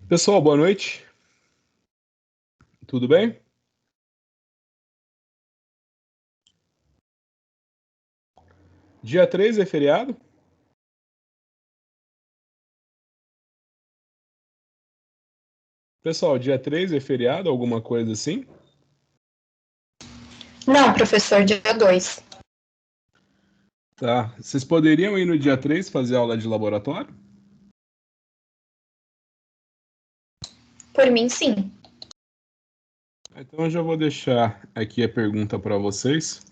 Pessoal, boa noite. Tudo bem? Dia 3 é feriado? Pessoal, dia 3 é feriado, alguma coisa assim? Não, professor, dia 2. Tá. Vocês poderiam ir no dia 3 fazer aula de laboratório? Por mim, sim. Então eu já vou deixar aqui a pergunta para vocês.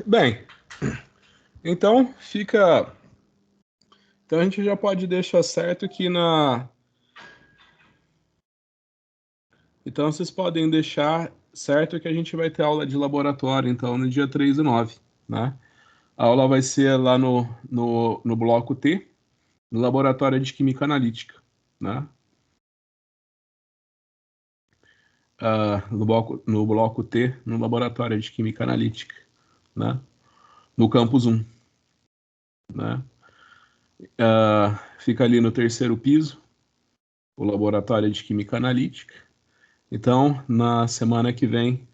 Bem, então fica. Então a gente já pode deixar certo que na. Então vocês podem deixar certo que a gente vai ter aula de laboratório, então, no dia 3 e 9, né? A aula vai ser lá no bloco T, no laboratório de Química Analítica, né? No bloco T, no laboratório de Química Analítica, né? No campus 1, né? Fica ali no terceiro piso, o laboratório de Química Analítica. Então, na semana que vem,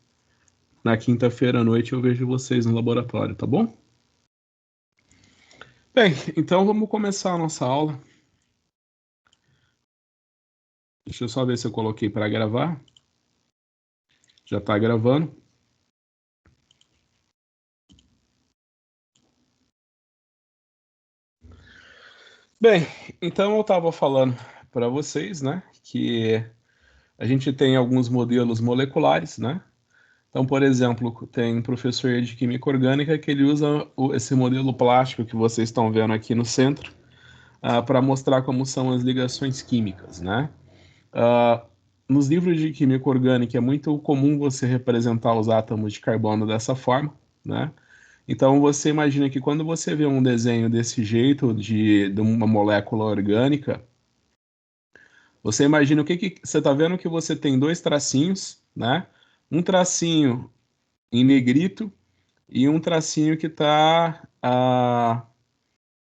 na quinta-feira à noite, eu vejo vocês no laboratório, tá bom? Bem, então vamos começar a nossa aula. Deixa eu só ver se eu coloquei para gravar. Já está gravando. Bem, então eu estava falando para vocês, né, que a gente tem alguns modelos moleculares, né? Então, por exemplo, tem um professor de química orgânica que ele usa esse modelo plástico que vocês estão vendo aqui no centro para mostrar como são as ligações químicas, né? Ah, Nos livros de química orgânica é muito comum você representar os átomos de carbono dessa forma, né? Então você imagina que quando você vê um desenho desse jeito de uma molécula orgânica, você imagina o que você está vendo que você tem dois tracinhos, né? Um tracinho em negrito e um tracinho que está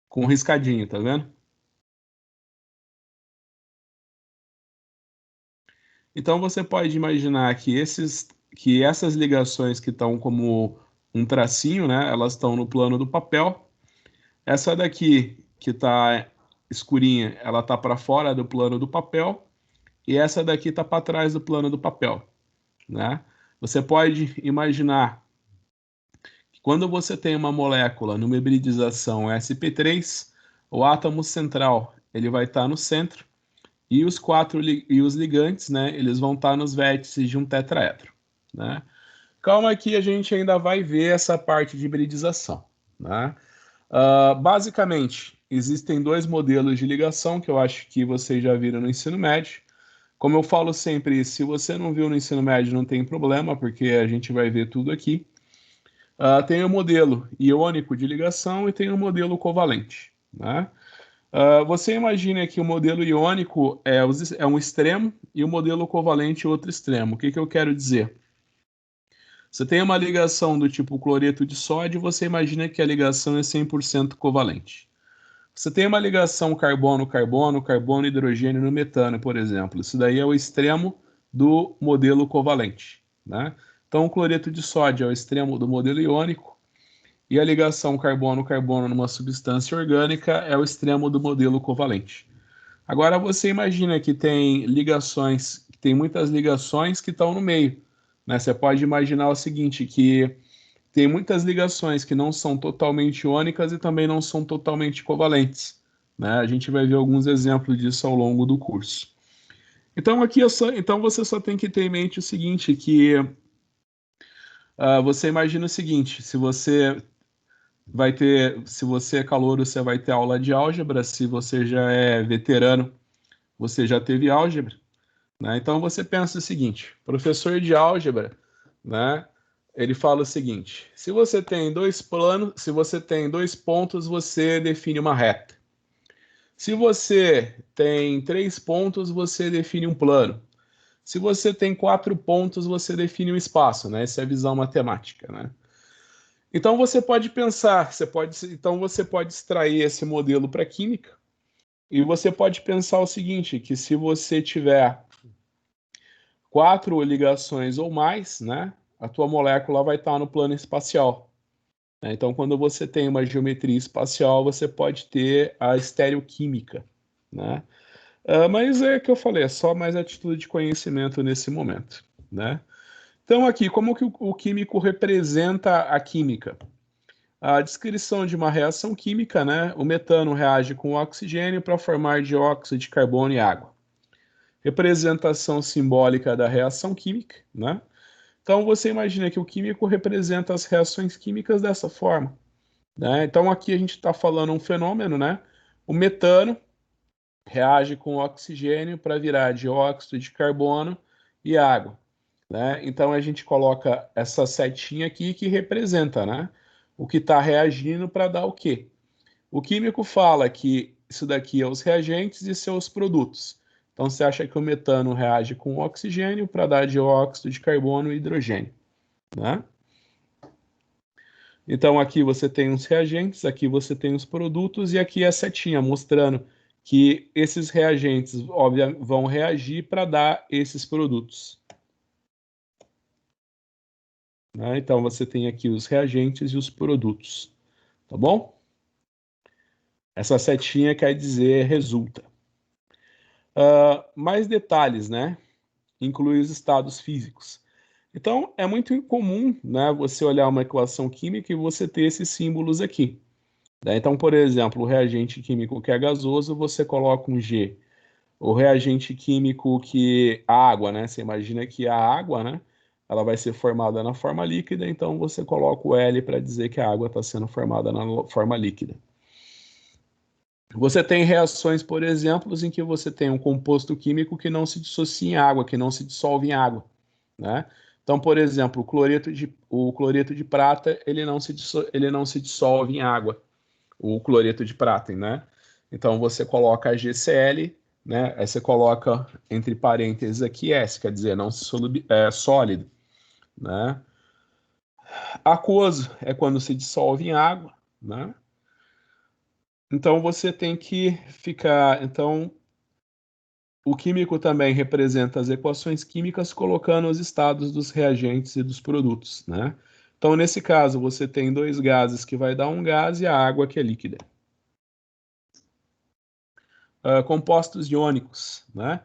com um riscadinho, tá vendo? Então você pode imaginar que essas ligações que estão como um tracinho, né? Elas estão no plano do papel. Essa daqui que está escurinha, ela está para fora do plano do papel e essa daqui está para trás do plano do papel, né? Você pode imaginar que quando você tem uma molécula numa hibridização sp3, o átomo central ele vai estar no centro e os ligantes, né, eles vão estar nos vértices de um tetraedro, né? Calma que a gente ainda vai ver essa parte de hibridização, né? Basicamente, existem dois modelos de ligação que eu acho que vocês já viram no ensino médio. Como eu falo sempre, se você não viu no ensino médio, não tem problema, porque a gente vai ver tudo aqui. Tem o modelo iônico de ligação e tem o modelo covalente, né? Você imagina que o modelo iônico é um extremo e o modelo covalente é outro extremo. O que eu quero dizer? Você tem uma ligação do tipo cloreto de sódio, você imagina que a ligação é 100% covalente. Você tem uma ligação carbono-carbono, carbono-hidrogênio no metano, por exemplo. Isso daí é o extremo do modelo covalente, né? Então, o cloreto de sódio é o extremo do modelo iônico e a ligação carbono-carbono numa substância orgânica é o extremo do modelo covalente. Agora, você imagina que tem ligações, que tem muitas ligações que estão no meio, né? Você pode imaginar o seguinte, que tem muitas ligações que não são totalmente iônicas e também não são totalmente covalentes, né? A gente vai ver alguns exemplos disso ao longo do curso. Então então você só tem que ter em mente o seguinte, que você imagina o seguinte, se você é calouro, você vai ter aula de álgebra, se você já é veterano, você já teve álgebra, né? Então você pensa o seguinte, professor de álgebra, né? ele fala o seguinte: se você tem dois planos, se você tem dois pontos, você define uma reta. Se você tem 3 pontos, você define um plano. Se você tem 4 pontos, você define um espaço, né? Essa é a visão matemática, né? Então você pode pensar, então você pode extrair esse modelo para química e você pode pensar o seguinte, que se você tiver 4 ligações ou mais, né, a tua molécula vai estar no plano espacial. Então, quando você tem uma geometria espacial, você pode ter a estereoquímica, né? Mas é que eu falei, é só mais atitude de conhecimento nesse momento, né? Então, aqui, como que o químico representa a química? A descrição de uma reação química, né? O metano reage com o oxigênio para formar dióxido de carbono e água. Representação simbólica da reação química, né? Então, você imagina que o químico representa as reações químicas dessa forma, né? Então, aqui a gente está falando um fenômeno, né? O metano reage com o oxigênio para virar dióxido de carbono e água, né? Então a gente coloca essa setinha aqui que representa, né? O que está reagindo para dar o quê? O químico fala que isso daqui é os reagentes e seus produtos. Então você acha que o metano reage com o oxigênio para dar dióxido de carbono e hidrogênio, né? Então aqui você tem os reagentes, aqui você tem os produtos e aqui a setinha mostrando que esses reagentes vão reagir para dar esses produtos. Né? Então você tem aqui os reagentes e os produtos, tá bom? Essa setinha quer dizer resulta. Mais detalhes, né? Inclui os estados físicos. Então é muito incomum, né, você olhar uma equação química e você ter esses símbolos aqui. Né? Então, por exemplo, o reagente químico que é gasoso, você coloca um G. O reagente químico que a água, né? Você imagina que a água, né? Ela vai ser formada na forma líquida, então você coloca o L para dizer que a água está sendo formada na forma líquida. Você tem reações, por exemplo, em que você tem um composto químico que não se dissocia em água, que não se dissolve em água, né? Então, por exemplo, o cloreto de prata, ele não se dissolve em água, o cloreto de prata, né? Então você coloca a GCl, né? Aí você coloca entre parênteses aqui S, quer dizer, não sólido, né? Aquoso é quando se dissolve em água, né? Então você tem que ficar. Então o químico também representa as equações químicas colocando os estados dos reagentes e dos produtos, né? Então nesse caso você tem dois gases que vai dar um gás e a água que é líquida. Compostos iônicos, né?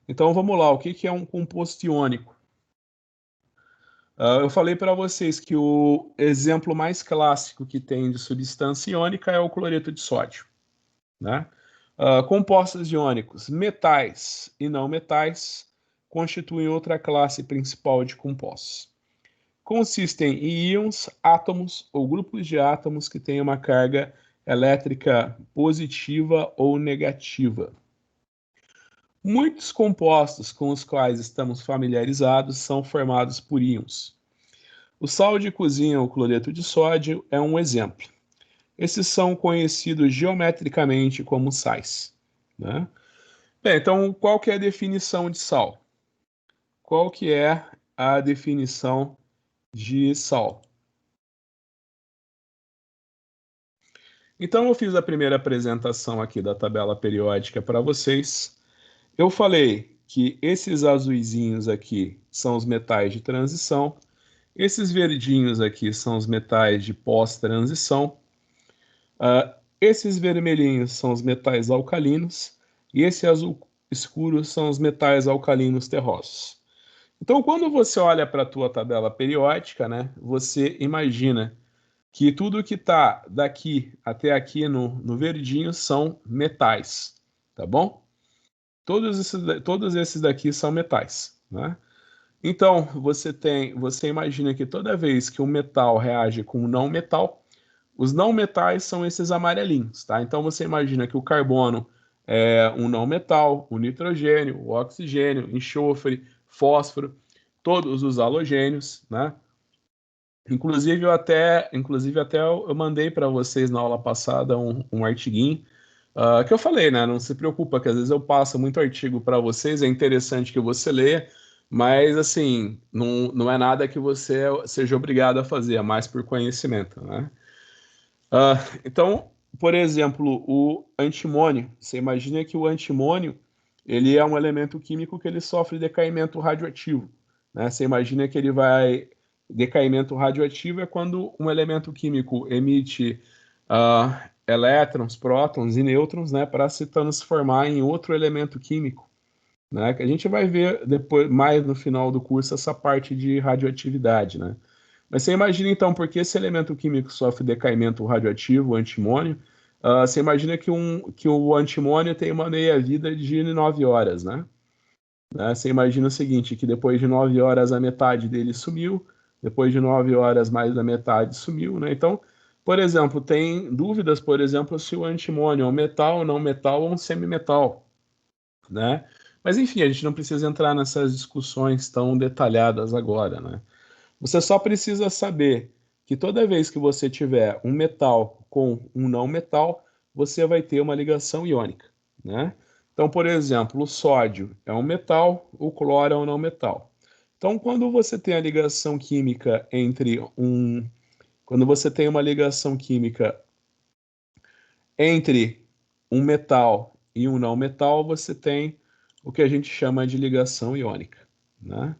Então vamos lá, o que é um composto iônico? Eu falei para vocês que o exemplo mais clássico que tem de substância iônica é o cloreto de sódio, né? Compostos iônicos, metais e não metais, constituem outra classe principal de compostos. Consistem em íons, átomos ou grupos de átomos que têm uma carga elétrica positiva ou negativa. Muitos compostos com os quais estamos familiarizados são formados por íons. O sal de cozinha ou cloreto de sódio é um exemplo. Esses são conhecidos geometricamente como sais, né? Bem, então, qual que é a definição de sal? Qual que é a definição de sal? Então, eu fiz a primeira apresentação aqui da tabela periódica para vocês. Eu falei que esses azuizinhos aqui são os metais de transição, esses verdinhos aqui são os metais de pós-transição, esses vermelhinhos são os metais alcalinos e esse azul escuro são os metais alcalinos terrosos. Então, quando você olha para a tua tabela periódica, né, você imagina que tudo que está daqui até aqui no verdinho são metais, tá bom? Todos esses daqui são metais, né? Então, você imagina que toda vez que um metal reage com um não metal, os não metais são esses amarelinhos, tá? Então você imagina que o carbono é um não metal, o nitrogênio, o oxigênio, enxofre, fósforo, todos os halogênios, né? Inclusive até eu mandei para vocês na aula passada um artiguinho que eu falei, né? Não se preocupa, que às vezes eu passo muito artigo para vocês, é interessante que você leia, mas assim, não é nada que você seja obrigado a fazer, é mais por conhecimento, né? Ah, então, por exemplo, o antimônio. Você imagina que o antimônio ele é um elemento químico que ele sofre decaimento radioativo, né? Você imagina que ele vai decaimento radioativo é quando um elemento químico emite elétrons, prótons e nêutrons, né, para se transformar em outro elemento químico, né? Que a gente vai ver depois mais no final do curso essa parte de radioatividade, né? Mas você imagina então, porque esse elemento químico sofre decaimento radioativo, o antimônio, você imagina que o antimônio tem uma meia-vida de 9 horas, né? Você imagina o seguinte, que depois de 9 horas a metade dele sumiu, depois de 9 horas mais da metade sumiu, né? Então, por exemplo, tem dúvidas, por exemplo, se o antimônio é um metal, não metal ou um semimetal, né? Mas enfim, a gente não precisa entrar nessas discussões tão detalhadas agora, né? Você só precisa saber que toda vez que você tiver um metal com um não metal, você vai ter uma ligação iônica, né? Então, por exemplo, o sódio é um metal, o cloro é um não metal. Então, quando você tem uma ligação química entre um metal e um não metal, você tem o que a gente chama de ligação iônica, né?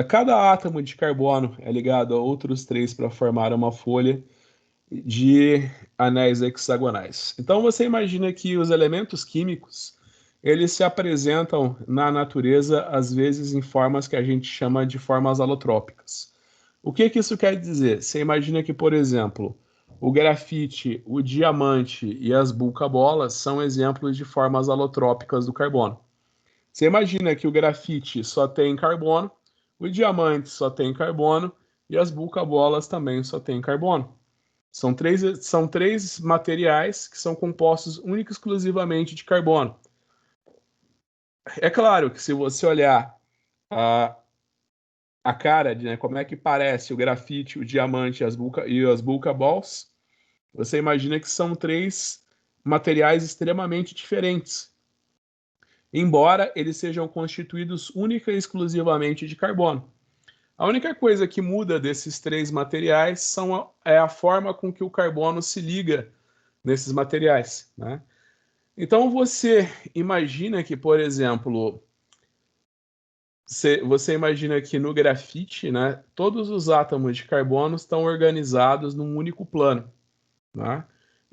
Cada átomo de carbono é ligado a outros três para formar uma folha de anéis hexagonais. Então você imagina que os elementos químicos eles se apresentam na natureza às vezes em formas que a gente chama de formas alotrópicas. O que que isso quer dizer? Você imagina que, por exemplo, o grafite, o diamante e as bulca-bolas são exemplos de formas alotrópicas do carbono. Você imagina que o grafite só tem carbono, o diamante só tem carbono e as bulca-bolas também só tem carbono. São três materiais que são compostos única e exclusivamente de carbono. É claro que se você olhar a, a cara de, né, como é que parece o grafite, o diamante e as bulka balls, você imagina que são três materiais extremamente diferentes, embora eles sejam constituídos única e exclusivamente de carbono. A única coisa que muda desses três materiais é a forma com que o carbono se liga nesses materiais, né? Então você imagina que, por exemplo, você imagina que no grafite, né, todos os átomos de carbono estão organizados num único plano, né?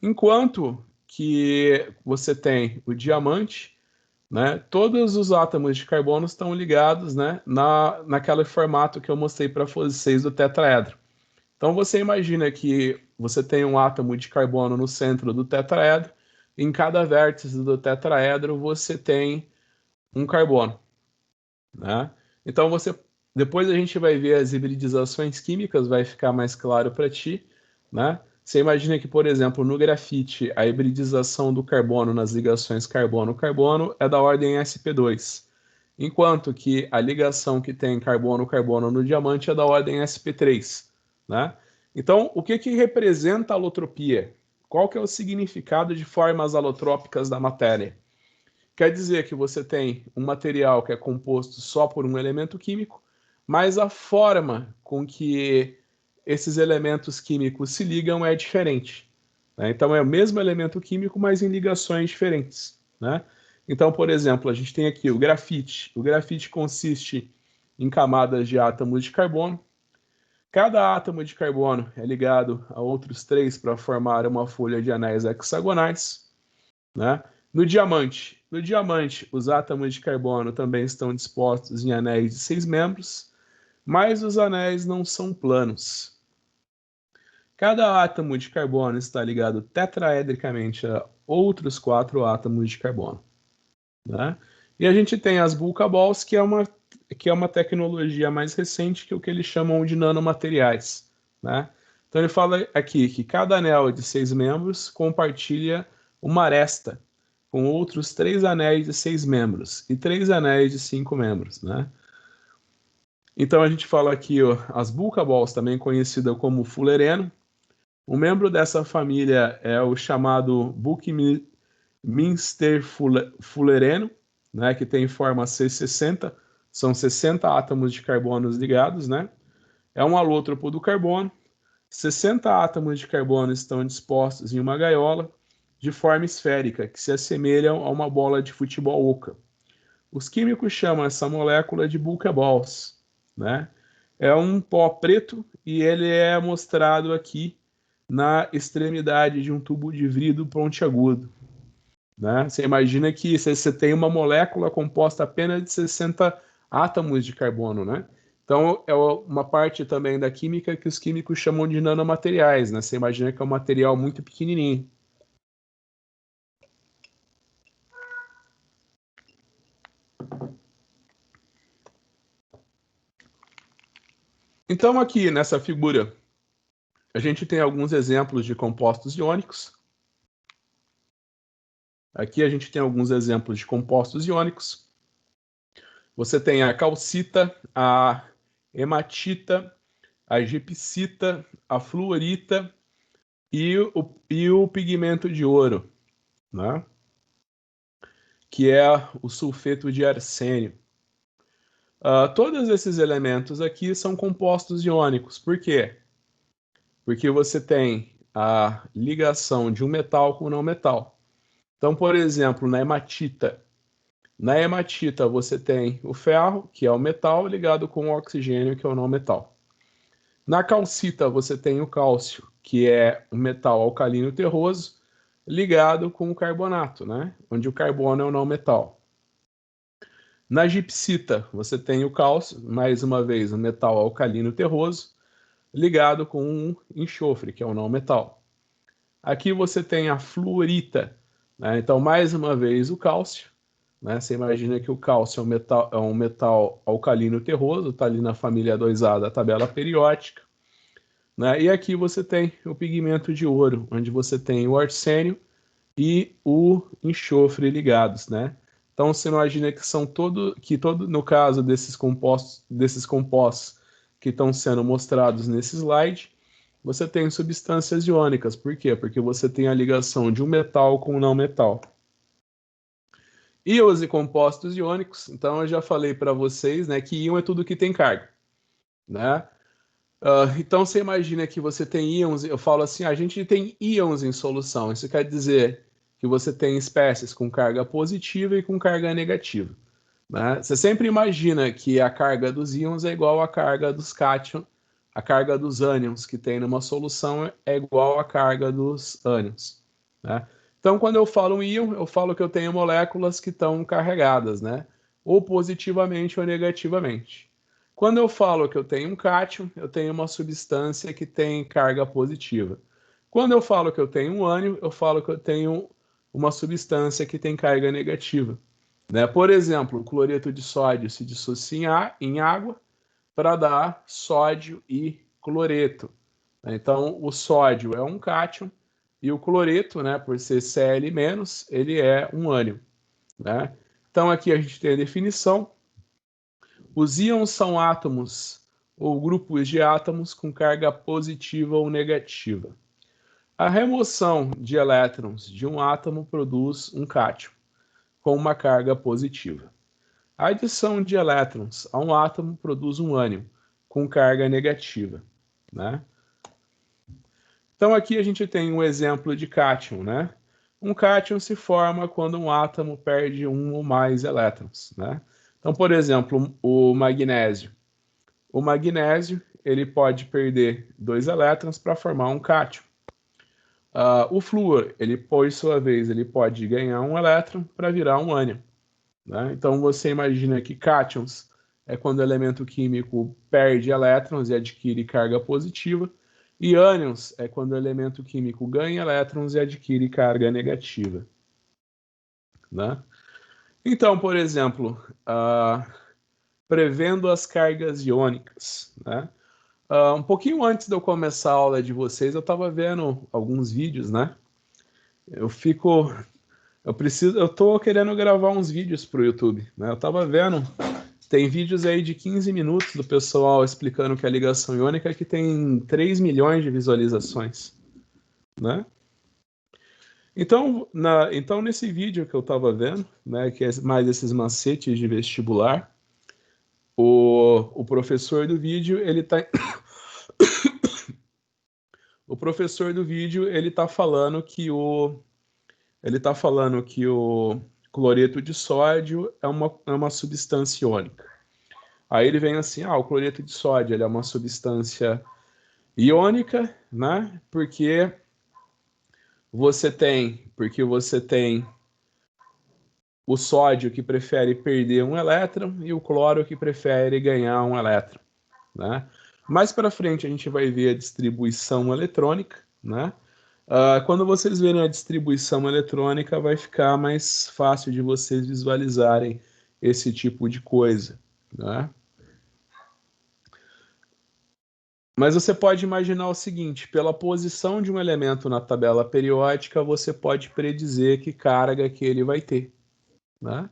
Enquanto que você tem o diamante, né, todos os átomos de carbono estão ligados, né, naquele formato que eu mostrei para vocês do tetraedro. Então você imagina que você tem um átomo de carbono no centro do tetraedro, e em cada vértice do tetraedro você tem um carbono, né? Então depois a gente vai ver as hibridizações químicas, vai ficar mais claro para ti, né? Você imagina que, por exemplo, no grafite, a hibridização do carbono nas ligações carbono-carbono é da ordem sp2, enquanto que a ligação que tem carbono-carbono no diamante é da ordem sp3, né? Então, o que que representa a alotropia? Qual que é o significado de formas alotrópicas da matéria? Quer dizer que você tem um material que é composto só por um elemento químico, mas a forma com que esses elementos químicos se ligam é diferente, né? Então é o mesmo elemento químico, mas em ligações diferentes, né? Então, por exemplo, a gente tem aqui o grafite. O grafite consiste em camadas de átomos de carbono. Cada átomo de carbono é ligado a outros três para formar uma folha de anéis hexagonais, né? No diamante, os átomos de carbono também estão dispostos em anéis de 6 membros, mas os anéis não são planos. Cada átomo de carbono está ligado tetraedricamente a outros 4 átomos de carbono, né? E a gente tem as bulka balls, que é que é uma tecnologia mais recente, que é o que eles chamam de nanomateriais, né? Então ele fala aqui que cada anel de 6 membros compartilha uma aresta com outros 3 anéis de 6 membros e 3 anéis de 5 membros, né? Então a gente fala aqui, ó, as Bucaballs, também conhecida como fullereno. Um membro dessa família é o chamado Buckminster fullereno, né, que tem forma C60, são 60 átomos de carbono ligados, né? É um alótropo do carbono. 60 átomos de carbono estão dispostos em uma gaiola de forma esférica, que se assemelham a uma bola de futebol oca. Os químicos chamam essa molécula de bucaballs, né? É um pó preto e ele é mostrado aqui na extremidade de um tubo de vidro pontiagudo, né? Você imagina que você tem uma molécula composta apenas de 60 átomos de carbono, né? Então, é uma parte também da química que os químicos chamam de nanomateriais, né? Você imagina que é um material muito pequenininho. Então, aqui nessa figura, a gente tem alguns exemplos de compostos iônicos. Aqui a gente tem alguns exemplos de compostos iônicos. Você tem a calcita, a hematita, a gipsita, a fluorita e o pigmento de ouro, né? Que é o sulfeto de arsênio. Todos esses elementos aqui são compostos iônicos. Por quê? Porque você tem a ligação de um metal com um não metal. Então, por exemplo, na hematita você tem o ferro, que é o metal, ligado com o oxigênio, que é o não metal. Na calcita você tem o cálcio, que é um metal alcalino terroso, ligado com o carbonato, né? Onde o carbono é o não metal. Na gipsita você tem o cálcio, mais uma vez um metal alcalino terroso, ligado com um enxofre, que é o não metal. Aqui você tem a fluorita, né? Então mais uma vez o cálcio, né? Você imagina que o cálcio é um metal alcalino terroso, está ali na família 2A da tabela periódica, né? E aqui você tem o pigmento de ouro, onde você tem o arsênio e o enxofre ligados, né? Então você imagina que no caso desses compostos que estão sendo mostrados nesse slide, você tem substâncias iônicas. Por quê? Porque você tem a ligação de um metal com um não metal. Íons e compostos iônicos, então eu já falei para vocês, né, que íon é tudo que tem carga, né? Então você imagina que você tem íons, eu falo assim, a gente tem íons em solução, isso quer dizer que você tem espécies com carga positiva e com carga negativa, né? Você sempre imagina que a carga dos íons é igual à carga dos cátions, a carga dos ânions que tem numa solução é igual à carga dos ânions, né? Então, quando eu falo um íon, eu falo que eu tenho moléculas que estão carregadas, né? Ou positivamente ou negativamente. Quando eu falo que eu tenho um cátion, eu tenho uma substância que tem carga positiva. Quando eu falo que eu tenho um ânion, eu falo que eu tenho uma substância que tem carga negativa, né? Por exemplo, o cloreto de sódio se dissocia em água para dar sódio e cloreto. Então, o sódio é um cátion e o cloreto, né, por ser Cl-, ele é um ânion, né? Então, aqui a gente tem a definição. Os íons são átomos ou grupos de átomos com carga positiva ou negativa. A remoção de elétrons de um átomo produz um cátion com uma carga positiva. A adição de elétrons a um átomo produz um ânion com carga negativa, né? Então aqui a gente tem um exemplo de cátion, né? Um cátion se forma quando um átomo perde um ou mais elétrons, né? Então, por exemplo, o magnésio. O magnésio ele pode perder 2 elétrons para formar um cátion. O flúor, ele por sua vez, ele pode ganhar um elétron para virar um ânion, né? Então você imagina que cátions é quando o elemento químico perde elétrons e adquire carga positiva, e ânions é quando o elemento químico ganha elétrons e adquire carga negativa, né? Então, por exemplo, prevendo as cargas iônicas, né? Um pouquinho antes de eu começar a aula de vocês, eu estava vendo alguns vídeos, né? Eu tô querendo gravar uns vídeos para o YouTube, né? Eu estava vendo, tem vídeos aí de 15 minutos do pessoal explicando que é a ligação iônica que tem 3 milhões de visualizações, né? Então, nesse vídeo que eu estava vendo, né, que é mais esses macetes de vestibular, o professor do vídeo, o professor do vídeo, ele tá falando que o cloreto de sódio é uma substância iônica. Aí ele vem assim, o cloreto de sódio ele é uma substância iônica, né? Porque você tem o sódio que prefere perder um elétron e o cloro que prefere ganhar um elétron, né? Mais para frente a gente vai ver a distribuição eletrônica, né? Quando vocês verem a distribuição eletrônica, vai ficar mais fácil de vocês visualizarem esse tipo de coisa, né? Mas você pode imaginar o seguinte, pela posição de um elemento na tabela periódica, você pode predizer que carga que ele vai ter, né?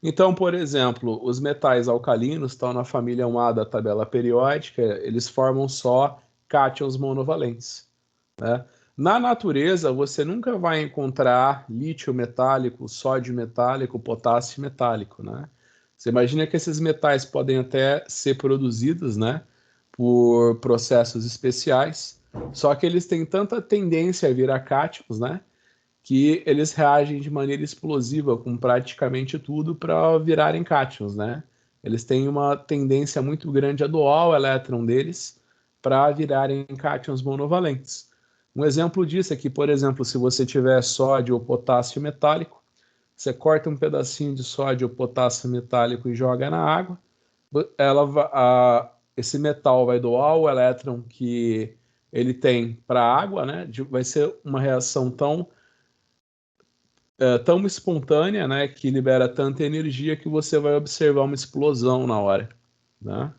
Então, por exemplo, os metais alcalinos estão na família 1A da tabela periódica, eles formam só cátions monovalentes, né? Na natureza, você nunca vai encontrar lítio metálico, sódio metálico, potássio metálico, né? Você imagina que esses metais podem até ser produzidos, né, por processos especiais, só que eles têm tanta tendência a virar cátions, né, que eles reagem de maneira explosiva com praticamente tudo para virarem cátions, né? Eles têm uma tendência muito grande a doar o elétron deles para virarem cátions monovalentes. Um exemplo disso é que, por exemplo, se você tiver sódio ou potássio metálico, você corta um pedacinho de sódio ou potássio metálico e joga na água, esse metal vai doar o elétron que ele tem para a água, né? Vai ser uma reação tão espontânea, né, que libera tanta energia que você vai observar uma explosão na hora, né?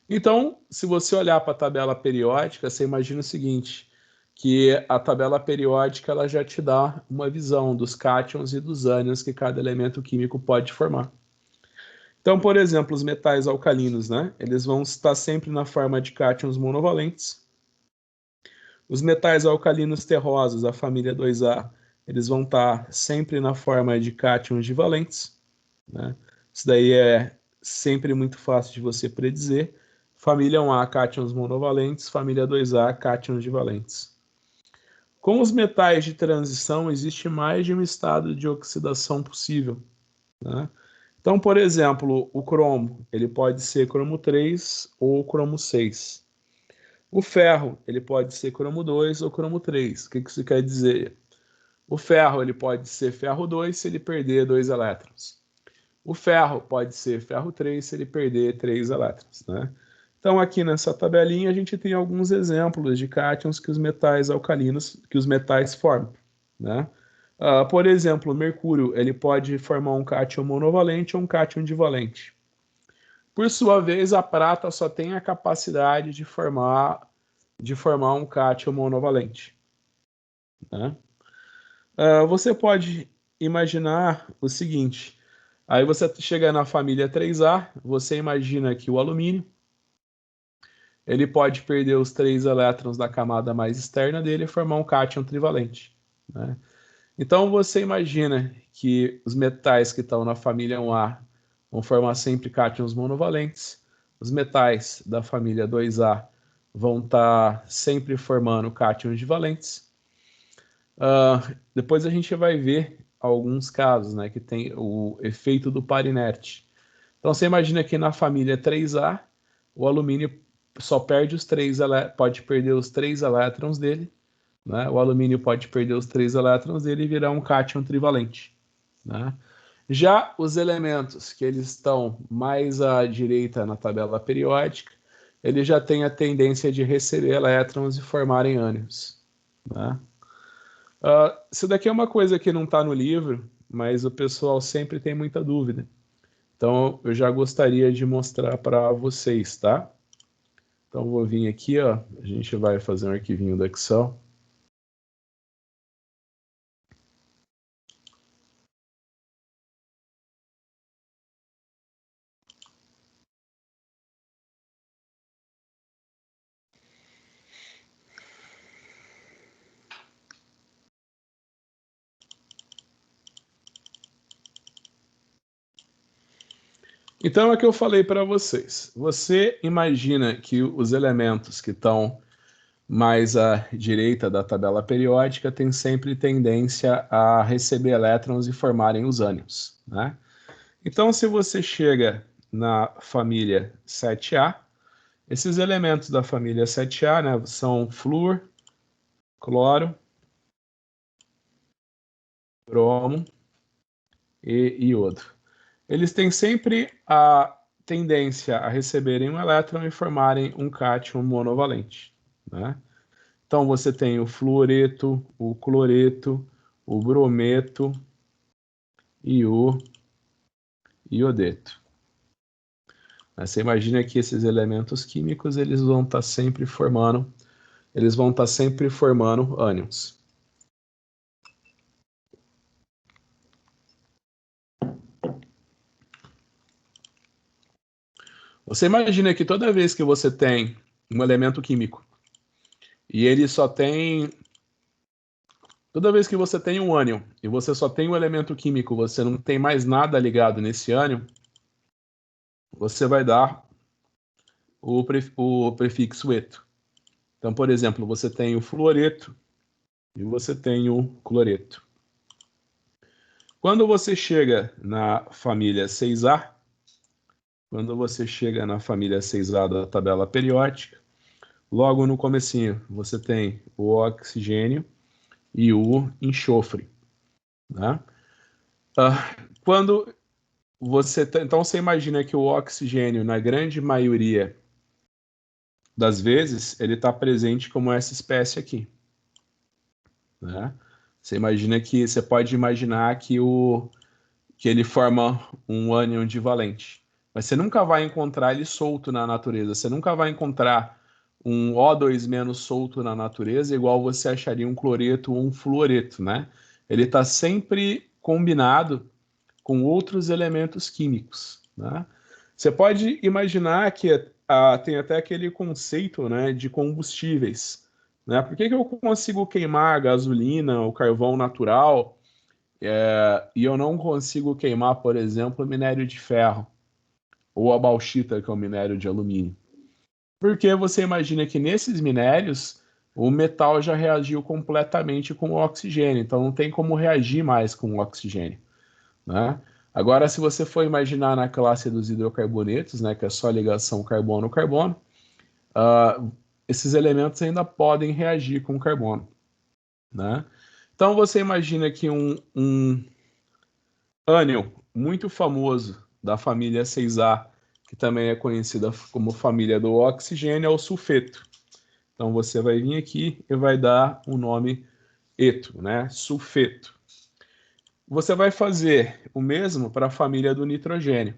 Então, se você olhar para a tabela periódica, você imagina o seguinte, que a tabela periódica ela já te dá uma visão dos cátions e dos ânions que cada elemento químico pode formar. Então, por exemplo, os metais alcalinos, né, eles vão estar sempre na forma de cátions monovalentes. Os metais alcalinos terrosos, a família 2A, eles vão estar sempre na forma de cátions divalentes, né? Isso daí é sempre muito fácil de você predizer. Família 1A, cátions monovalentes. Família 2A, cátions divalentes. Com os metais de transição, existe mais de um estado de oxidação possível, né? Então, por exemplo, o cromo, ele pode ser cromo 3 ou cromo 6. O ferro, ele pode ser cromo 2 ou cromo 3. O que isso quer dizer? O ferro, ele pode ser ferro 2 se ele perder 2 elétrons. O ferro pode ser ferro 3 se ele perder 3 elétrons, né? Então, aqui nessa tabelinha, a gente tem alguns exemplos de cátions que os metais alcalinos, que os metais formam, né? Por exemplo, o mercúrio, ele pode formar um cátion monovalente ou um cátion divalente. Por sua vez, a prata só tem a capacidade de formar um cátion monovalente, né? Você pode imaginar o seguinte, aí você chega na família 3A, você imagina que o alumínio, ele pode perder os 3 elétrons da camada mais externa dele e formar um cátion trivalente, né? Então você imagina que os metais que estão na família 1A vão formar sempre cátions monovalentes, os metais da família 2A vão estar sempre formando cátions divalentes. Depois a gente vai ver alguns casos, né, que tem o efeito do par inerte. Então você imagina que na família 3A, o alumínio só perde os 3 pode perder os 3 elétrons dele, né? O alumínio pode perder os 3 elétrons dele e virar um cátion trivalente, né? Já os elementos que eles estão mais à direita na tabela periódica, eles já têm a tendência de receber elétrons e formarem ânions, né? Isso daqui é uma coisa que não está no livro, mas o pessoal sempre tem muita dúvida. Então, eu já gostaria de mostrar para vocês, tá? Então, vou vir aqui, ó, a gente vai fazer um arquivinho do Excel. Então, é o que eu falei para vocês. Você imagina que os elementos que estão mais à direita da tabela periódica têm sempre tendência a receber elétrons e formarem os ânions, né? Então, se você chega na família 7A, esses elementos da família 7A, né, são flúor, cloro, bromo e iodo. Eles têm sempre a tendência a receberem um elétron e formarem um cátion monovalente, né? Então você tem o fluoreto, o cloreto, o brometo e o iodeto. Você imagina que esses elementos químicos eles vão estar sempre formando ânions. Você imagina que toda vez que você tem um elemento químico e ele só tem... Toda vez que você tem um ânion e você só tem um elemento químico, você não tem mais nada ligado nesse ânion, você vai dar o prefixo eto. Então, por exemplo, você tem o fluoreto e você tem o cloreto. Quando você chega na família 6A, da tabela periódica, logo no comecinho você tem o oxigênio e o enxofre, né? Quando então você imagina que o oxigênio, na grande maioria das vezes, ele está presente como essa espécie aqui, né? Você pode imaginar que ele forma um ânion divalente, mas você nunca vai encontrar ele solto na natureza. Você nunca vai encontrar um O2- solto na natureza, igual você acharia um cloreto ou um fluoreto, né? Ele está sempre combinado com outros elementos químicos, né? Você pode imaginar que tem até aquele conceito, né, de combustíveis, né? Por que eu consigo queimar a gasolina, o carvão natural, e eu não consigo queimar, por exemplo, o minério de ferro ou a bauxita, que é o minério de alumínio? Porque você imagina que nesses minérios o metal já reagiu completamente com o oxigênio, então não tem como reagir mais com o oxigênio, né? Agora, se você for imaginar na classe dos hidrocarbonetos, né, que é só ligação carbono-carbono, esses elementos ainda podem reagir com carbono, né? Então você imagina que um ânion muito famoso da família 6A, que também é conhecida como família do oxigênio, é o sulfeto. Então você vai vir aqui e vai dar o nome eto, né? Sulfeto. Você vai fazer o mesmo para a família do nitrogênio,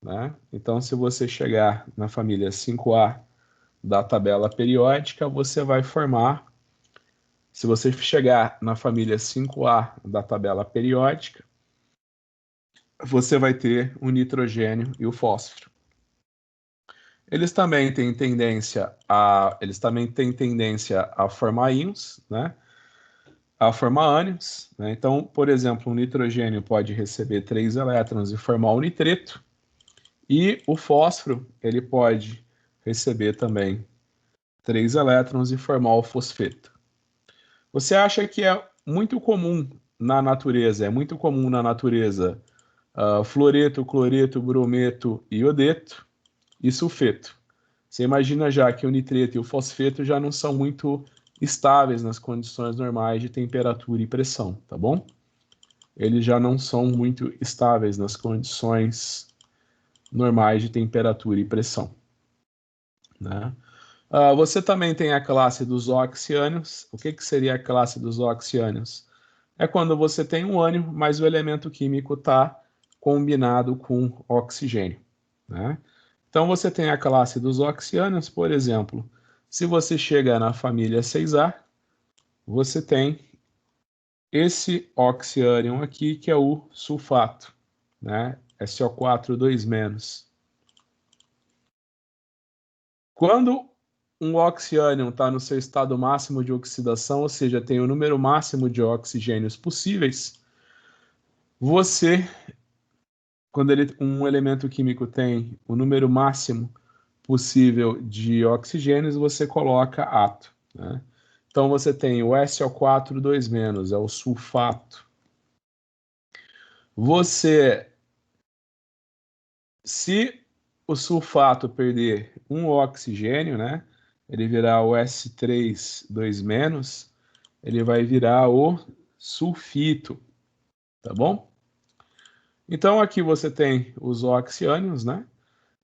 né? Então, se você chegar na família 5A da tabela periódica, você vai formar... Se você chegar na família 5A da tabela periódica, você vai ter o nitrogênio e o fósforo. Eles também têm tendência a formar íons, né? A formar ânions, né? Então, por exemplo, o nitrogênio pode receber 3 elétrons e formar o nitreto, e o fósforo ele pode receber também 3 elétrons e formar o fosfeto. Você acha que é muito comum na natureza, fluoreto, cloreto, brometo, iodeto e sulfeto? Você imagina já que o nitreto e o fosfeto já não são muito estáveis nas condições normais de temperatura e pressão, tá bom? Eles já não são muito estáveis nas condições normais de temperatura e pressão, né? Você também tem a classe dos oxiânions. O que seria a classe dos oxiânions? É quando você tem um ânion, mas o elemento químico está combinado com oxigênio, né? Então, você tem a classe dos oxiânions, por exemplo, se você chega na família 6A, você tem esse oxiânion aqui, que é o sulfato, né? SO4 2-. Quando um oxiânion está no seu estado máximo de oxidação, ou seja, tem o número máximo de oxigênios possíveis, quando um elemento químico tem o número máximo possível de oxigênios, você coloca ato, né? Então você tem o SO4 2-, é o sulfato. Se o sulfato perder um oxigênio, né, ele virar o S3 2-, ele vai virar o sulfito, tá bom? Então aqui você tem os oxiânions, né?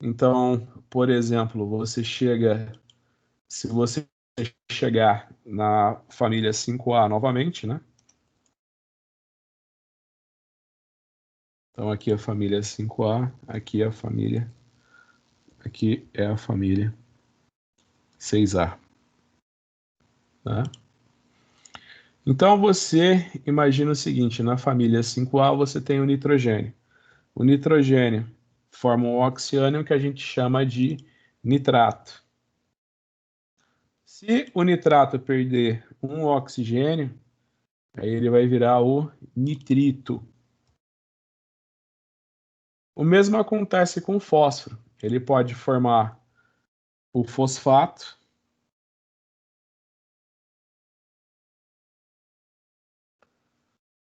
Então, por exemplo, se você chegar na família 5A novamente, né? Então aqui é a família 5A, aqui é a família 6A, tá? Então você imagina o seguinte, na família 5A você tem o nitrogênio. O nitrogênio forma um oxiânion que a gente chama de nitrato. Se o nitrato perder um oxigênio, aí ele vai virar o nitrito. O mesmo acontece com o fósforo. Ele pode formar o fosfato,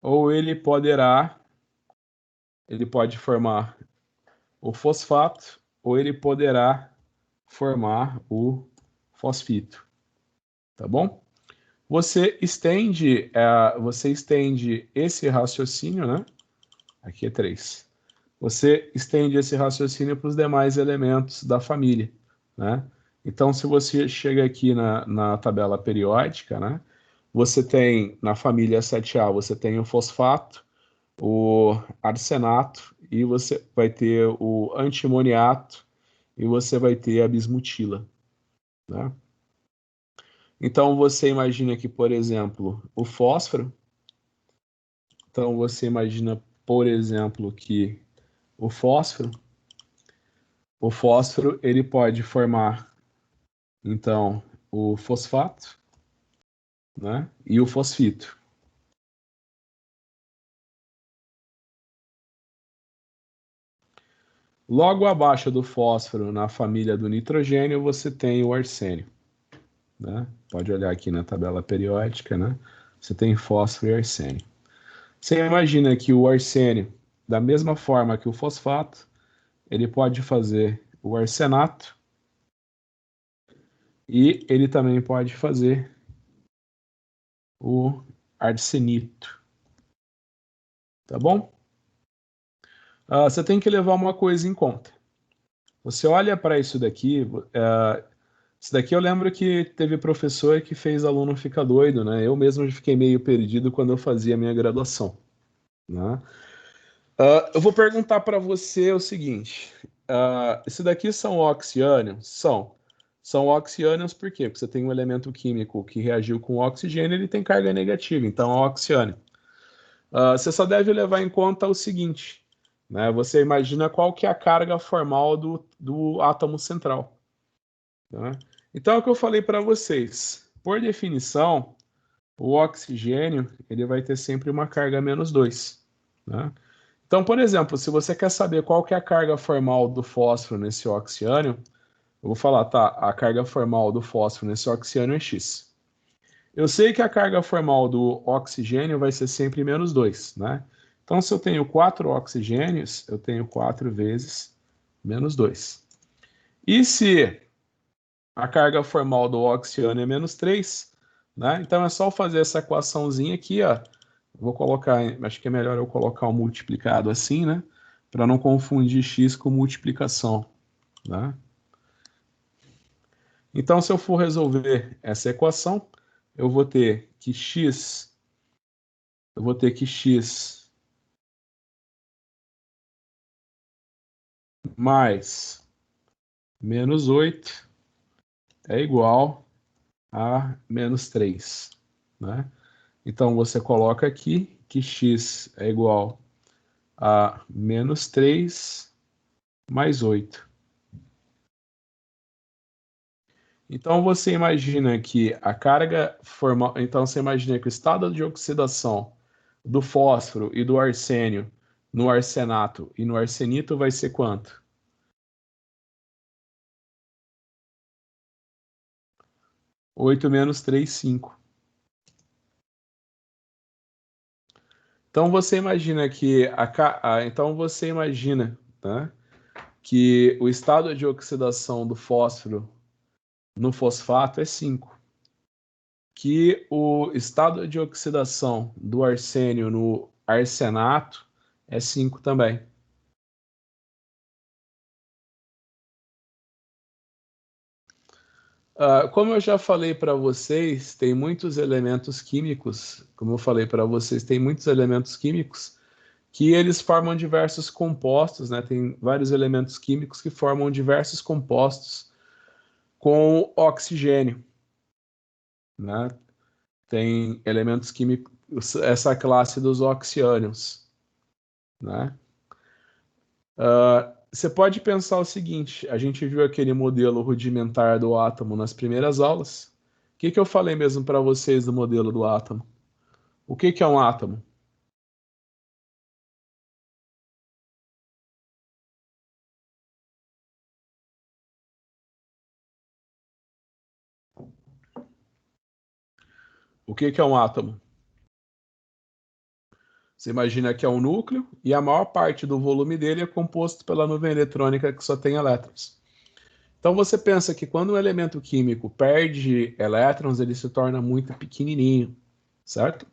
ou ele pode formar o fosfato, ou ele poderá formar o fosfito, tá bom? Você estende esse raciocínio, né? Aqui é 3. Você estende esse raciocínio para os demais elementos da família, né? Então, se você chega aqui na tabela periódica, né? Você tem, na família 7A, você tem o fosfato, o arsenato, e você vai ter o antimoniato, e você vai ter a bismutila, né? Então, você imagina que, por exemplo, o fósforo. Então, você imagina, por exemplo, que o fósforo, ele pode formar, então, o fosfato, né? E o fosfito. Logo abaixo do fósforo, na família do nitrogênio, você tem o arsênio, né? Pode olhar aqui na tabela periódica, né? Você tem fósforo e arsênio. Você imagina que o arsênio, da mesma forma que o fosfato, ele pode fazer o arsenato e ele também pode fazer o arsenito, tá bom? Você tem que levar uma coisa em conta. Você olha para isso daqui eu lembro que teve professor que fez aluno ficar doido, né? Eu mesmo fiquei meio perdido quando eu fazia a minha graduação, né? Eu vou perguntar para você o seguinte: isso daqui são oxiânions? São oxiânions por quê? Porque você tem um elemento químico que reagiu com oxigênio, ele tem carga negativa, então é oxiânion. Você só deve levar em conta o seguinte, né? Você imagina qual que é a carga formal do átomo central, né? Então, é o que eu falei para vocês. Por definição, o oxigênio ele vai ter sempre uma carga -2, né? Então, por exemplo, se você quer saber qual que é a carga formal do fósforo nesse oxiânion, eu vou falar, tá, a carga formal do fósforo nesse oxiânion é X. Eu sei que a carga formal do oxigênio vai ser sempre -2, né? Então, se eu tenho 4 oxigênios, eu tenho 4 vezes -2. E se a carga formal do oxiânion é -3, né? Então, é só fazer essa equaçãozinha aqui, ó. Vou colocar, acho que é melhor eu colocar o multiplicado assim, né? Para não confundir x com multiplicação, né? Então, se eu for resolver essa equação, eu vou ter que x mais menos 8 é igual a menos 3, né? Então, você coloca aqui que x é igual a menos 3 mais 8. Então, você imagina que a carga formal... Então, você imagina que o estado de oxidação do fósforo e do arsênio no arsenato e no arsenito vai ser quanto? 8 menos 3, 5. Então você imagina que então você imagina, tá? Que o estado de oxidação do fósforo no fosfato é 5. Que o estado de oxidação do arsênio no arsenato é 5 também. Como eu já falei para vocês, tem muitos elementos químicos, como eu falei para vocês, tem muitos elementos químicos que eles formam diversos compostos, né? Tem vários elementos químicos que formam diversos compostos com oxigênio, né? Tem elementos químicos, essa classe dos oxiânions, né? Você pode pensar o seguinte, a gente viu aquele modelo rudimentar do átomo nas primeiras aulas. O que eu falei mesmo para vocês do modelo do átomo? O que é um átomo? O que é um átomo? Você imagina que é um núcleo e a maior parte do volume dele é composto pela nuvem eletrônica que só tem elétrons. Então você pensa que quando um elemento químico perde elétrons, ele se torna muito pequenininho, certo?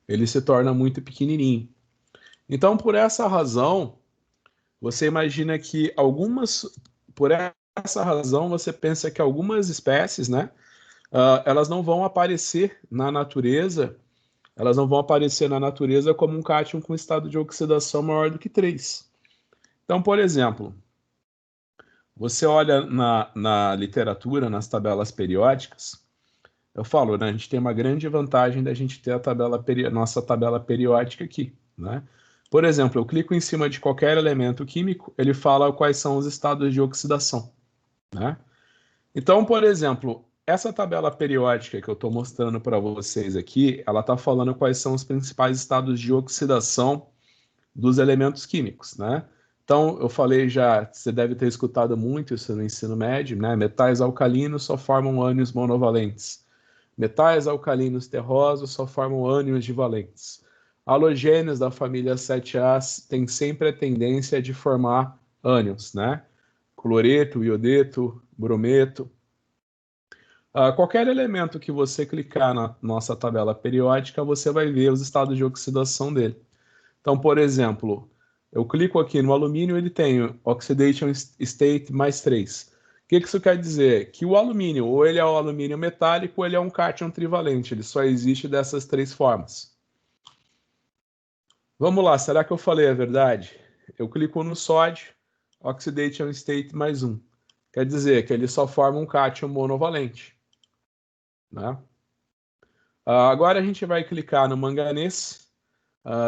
Ele se torna muito pequenininho. Então, por essa razão, você imagina que por essa razão, você pensa que algumas espécies, né, elas não vão aparecer na natureza, elas não vão aparecer na natureza como um cátion com estado de oxidação maior do que 3. Então, por exemplo, você olha na literatura, nas tabelas periódicas, eu falo, né, a gente tem uma grande vantagem da gente ter nossa tabela periódica aqui, né? Por exemplo, eu clico em cima de qualquer elemento químico, ele fala quais são os estados de oxidação, né? Então, por exemplo, essa tabela periódica que eu estou mostrando para vocês aqui, ela está falando quais são os principais estados de oxidação dos elementos químicos, né? Então, eu falei já, você deve ter escutado muito isso no ensino médio, né? Metais alcalinos só formam ânions monovalentes. Metais alcalinos terrosos só formam ânions divalentes. Halogênios da família 7A têm sempre a tendência de formar ânions, né? Cloreto, iodeto, brometo. Qualquer elemento que você clicar na nossa tabela periódica, você vai ver os estados de oxidação dele. Então, por exemplo, eu clico aqui no alumínio, ele tem oxidation state mais 3. O que isso quer dizer? Que o alumínio, ou ele é o alumínio metálico, ou ele é um cátion trivalente. Ele só existe dessas três formas. Vamos lá, será que eu falei a verdade? Eu clico no sódio, oxidation state mais 1. Quer dizer que ele só forma um cátion monovalente, né? Agora a gente vai clicar no manganês.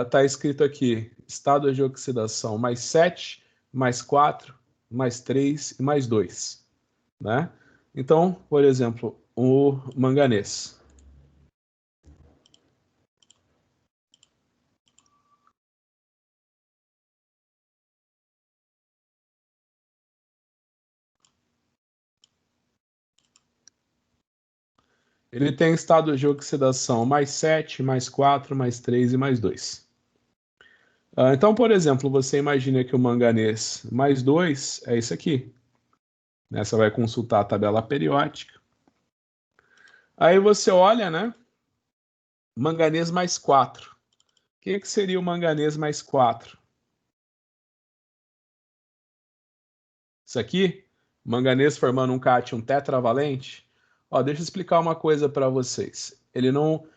Está escrito aqui, estado de oxidação mais 7, mais 4, mais 3 e mais 2, né? Então, por exemplo, o manganês. Ele tem estado de oxidação mais 7, mais 4, mais 3 e mais 2. Então, por exemplo, você imagina que o manganês mais 2 é isso aqui, né? Você vai consultar a tabela periódica. Aí você olha, né? Manganês mais 4. O que seria o manganês mais 4? Isso aqui, manganês formando um cátion tetravalente. Ó, deixa eu explicar uma coisa para vocês. Ele não,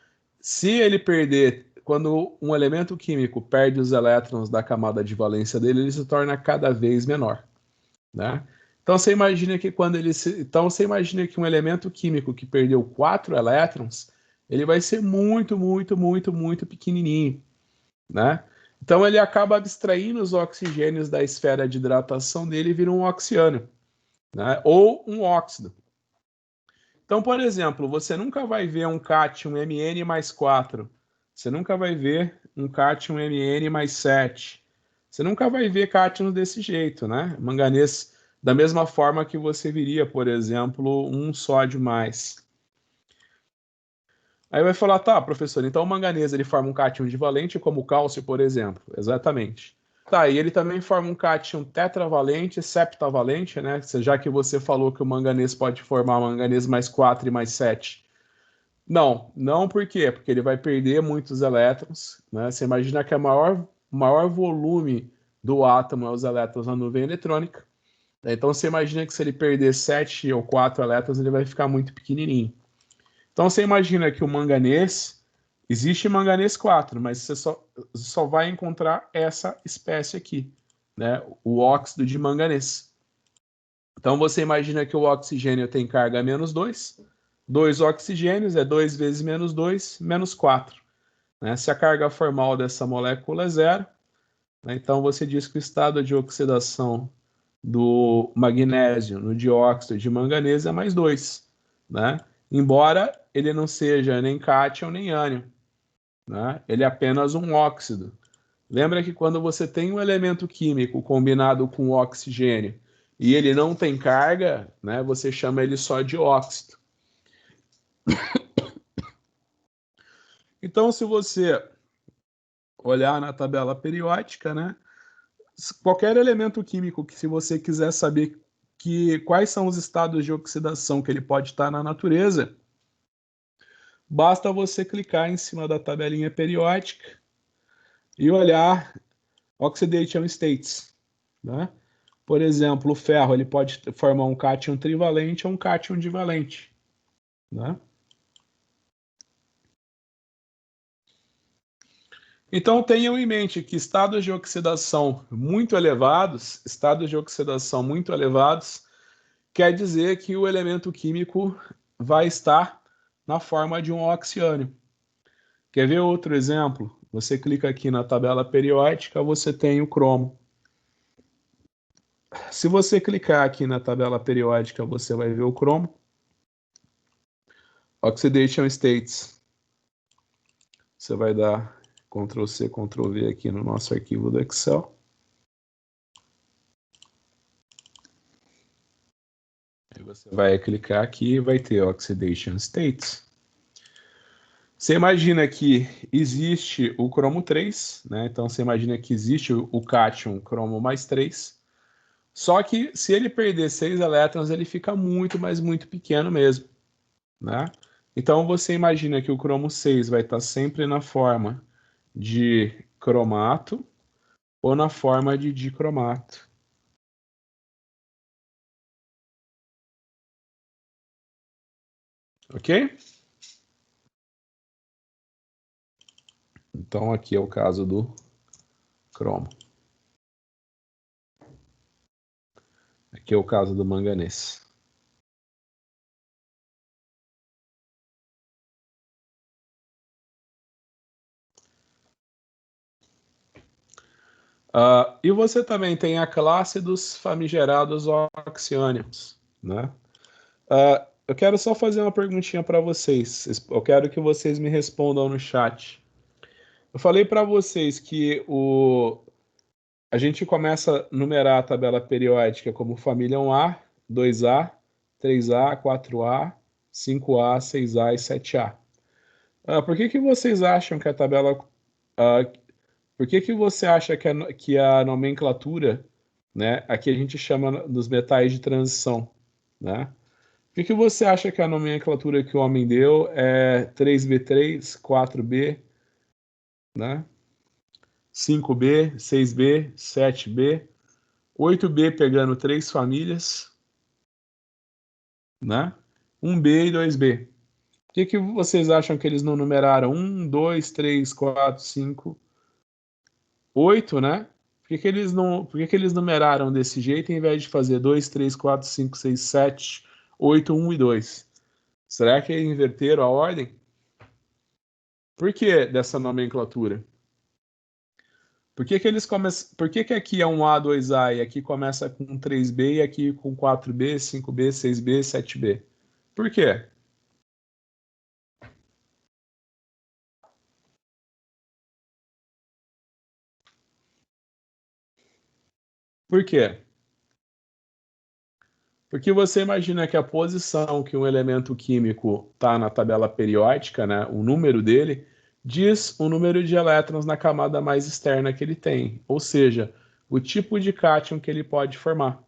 se ele perder quando um elemento químico perde os elétrons da camada de valência dele, ele se torna cada vez menor, né? Então você imagina que você imagina que um elemento químico que perdeu 4 elétrons, ele vai ser muito, muito, muito, muito pequenininho, né? Então ele acaba abstraindo os oxigênios da esfera de hidratação dele e vira um oxiânion, né? Ou um óxido. Então, por exemplo, você nunca vai ver um cátion Mn mais 4. Você nunca vai ver um cátion Mn mais 7. Você nunca vai ver cátions desse jeito, né? Manganês da mesma forma que você viria, por exemplo, um sódio mais. Aí vai falar, tá, professor, então o manganês ele forma um cátion divalente como o cálcio, por exemplo. Exatamente. Tá, e ele também forma um cátion tetravalente, septavalente, né? Já que você falou que o manganês pode formar manganês mais 4 e mais 7. Não por quê? Porque ele vai perder muitos elétrons, né? Você imagina que o maior volume do átomo é os elétrons na nuvem eletrônica. Então você imagina que se ele perder 7 ou 4 elétrons, ele vai ficar muito pequenininho. Então você imagina que o manganês, existe manganês 4, mas você só vai encontrar essa espécie aqui, né? O óxido de manganês. Então você imagina que o oxigênio tem carga menos 2. 2 oxigênios é 2 vezes menos 2, menos 4. Né? Se a carga formal dessa molécula é zero, né? Então você diz que o estado de oxidação do magnésio no dióxido de manganês é mais 2, né? Embora ele não seja nem cátion nem ânion, né? Ele é apenas um óxido. Lembra que quando você tem um elemento químico combinado com oxigênio e ele não tem carga, né, você chama ele só de óxido. Então, se você olhar na tabela periódica, né, qualquer elemento químico que, se você quiser saber quais são os estados de oxidação que ele pode estar na natureza, basta você clicar em cima da tabelinha periódica e olhar Oxidation States, né? Por exemplo, o ferro ele pode formar um cátion trivalente ou um cátion divalente, né? Então tenham em mente que estados de oxidação muito elevados, quer dizer que o elemento químico vai estar na forma de um oxiânion. Quer ver outro exemplo? Você clica aqui na tabela periódica, você tem o cromo. Se você clicar aqui na tabela periódica, você vai ver o cromo. Oxidation States. Você vai dar Ctrl C, Ctrl V aqui no nosso arquivo do Excel. Aí você vai clicar aqui e vai ter Oxidation States. Você imagina que existe o cromo 3, né? Então você imagina que existe o cátion cromo mais 3. Só que se ele perder 6 elétrons, ele fica muito, mas muito pequeno mesmo, né? Então você imagina que o cromo 6 vai estar sempre na forma de cromato ou na forma de dicromato. Ok? Então aqui é o caso do cromo. Aqui é o caso do manganês. E você também tem a classe dos famigerados oxiânions, né? Eu quero só fazer uma perguntinha para vocês. Eu quero que vocês me respondam no chat. Eu falei para vocês que a gente começa a numerar a tabela periódica como família 1A, 2A, 3A, 4A, 5A, 6A e 7A. Por que vocês acham que a tabela... por que você acha que a nomenclatura, né, aqui a gente chama dos metais de transição, né? Por que você acha que a nomenclatura que o homem deu é 3B3, 4B, né? 5B, 6B, 7B, 8B pegando 3 famílias, né? 1B e 2B. Por que vocês acham que eles não numeraram 1, 2, 3, 4, 5, 8, né? Por que eles numeraram desse jeito em vez de fazer 2, 3, 4, 5, 6, 7, 8, 1 e 2? Será que eles inverteram a ordem? Por que dessa nomenclatura? Por que aqui é um A, 2A e aqui começa com 3B e aqui com 4B, 5B, 6B, 7B? Por quê? Por quê? Porque você imagina que a posição que um elemento químico está na tabela periódica, né, o número dele, diz o número de elétrons na camada mais externa que ele tem, ou seja, o tipo de cátion que ele pode formar.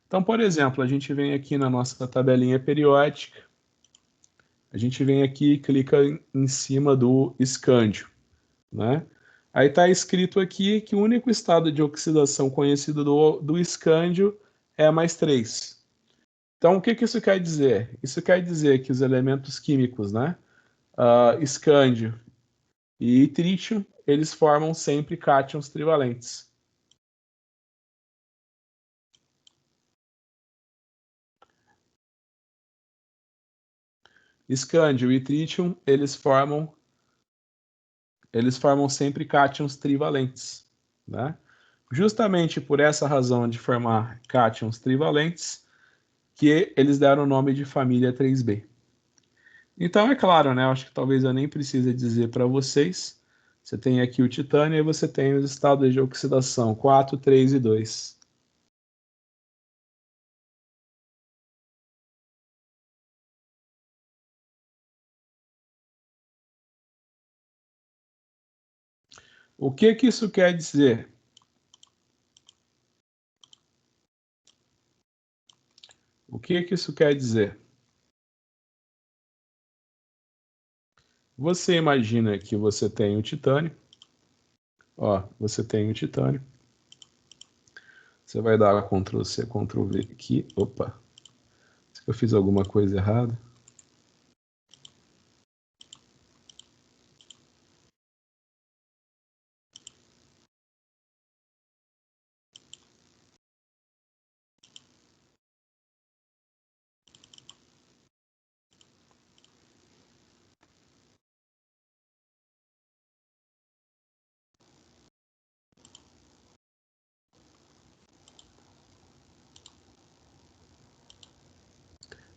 Então, por exemplo, a gente vem aqui na nossa tabelinha periódica, a gente vem aqui e clica em cima do escândio, né? Aí está escrito aqui que o único estado de oxidação conhecido do escândio é mais 3. Então, o que que isso quer dizer? Isso quer dizer que os elementos químicos, né, escândio e trítio, eles formam sempre cátions trivalentes. Escândio e trítio, eles formam sempre cátions trivalentes, né? Justamente por essa razão de formar cátions trivalentes, que eles deram o nome de família 3B. Então, é claro, né? Acho que talvez eu nem precise dizer para vocês. Você tem aqui o titânio e você tem os estados de oxidação 4, 3 e 2. O que que isso quer dizer? O que que isso quer dizer? Você imagina que você tem o titânio. Ó, você tem o titânio. Você vai dar Ctrl C, Ctrl V aqui. Opa, eu fiz alguma coisa errada.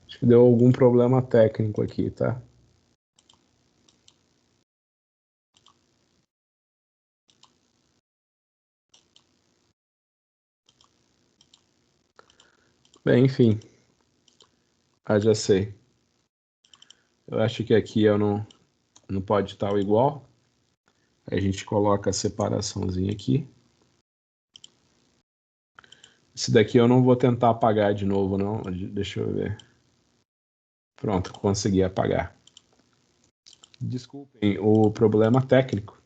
Acho que deu algum problema técnico aqui, tá? Bem, enfim. Já sei. Eu acho que aqui eu não pode estar igual. Aí a gente coloca a separaçãozinha aqui. Esse daqui eu não vou tentar apagar de novo, não. Deixa eu ver. Pronto, consegui apagar. Desculpem o problema técnico.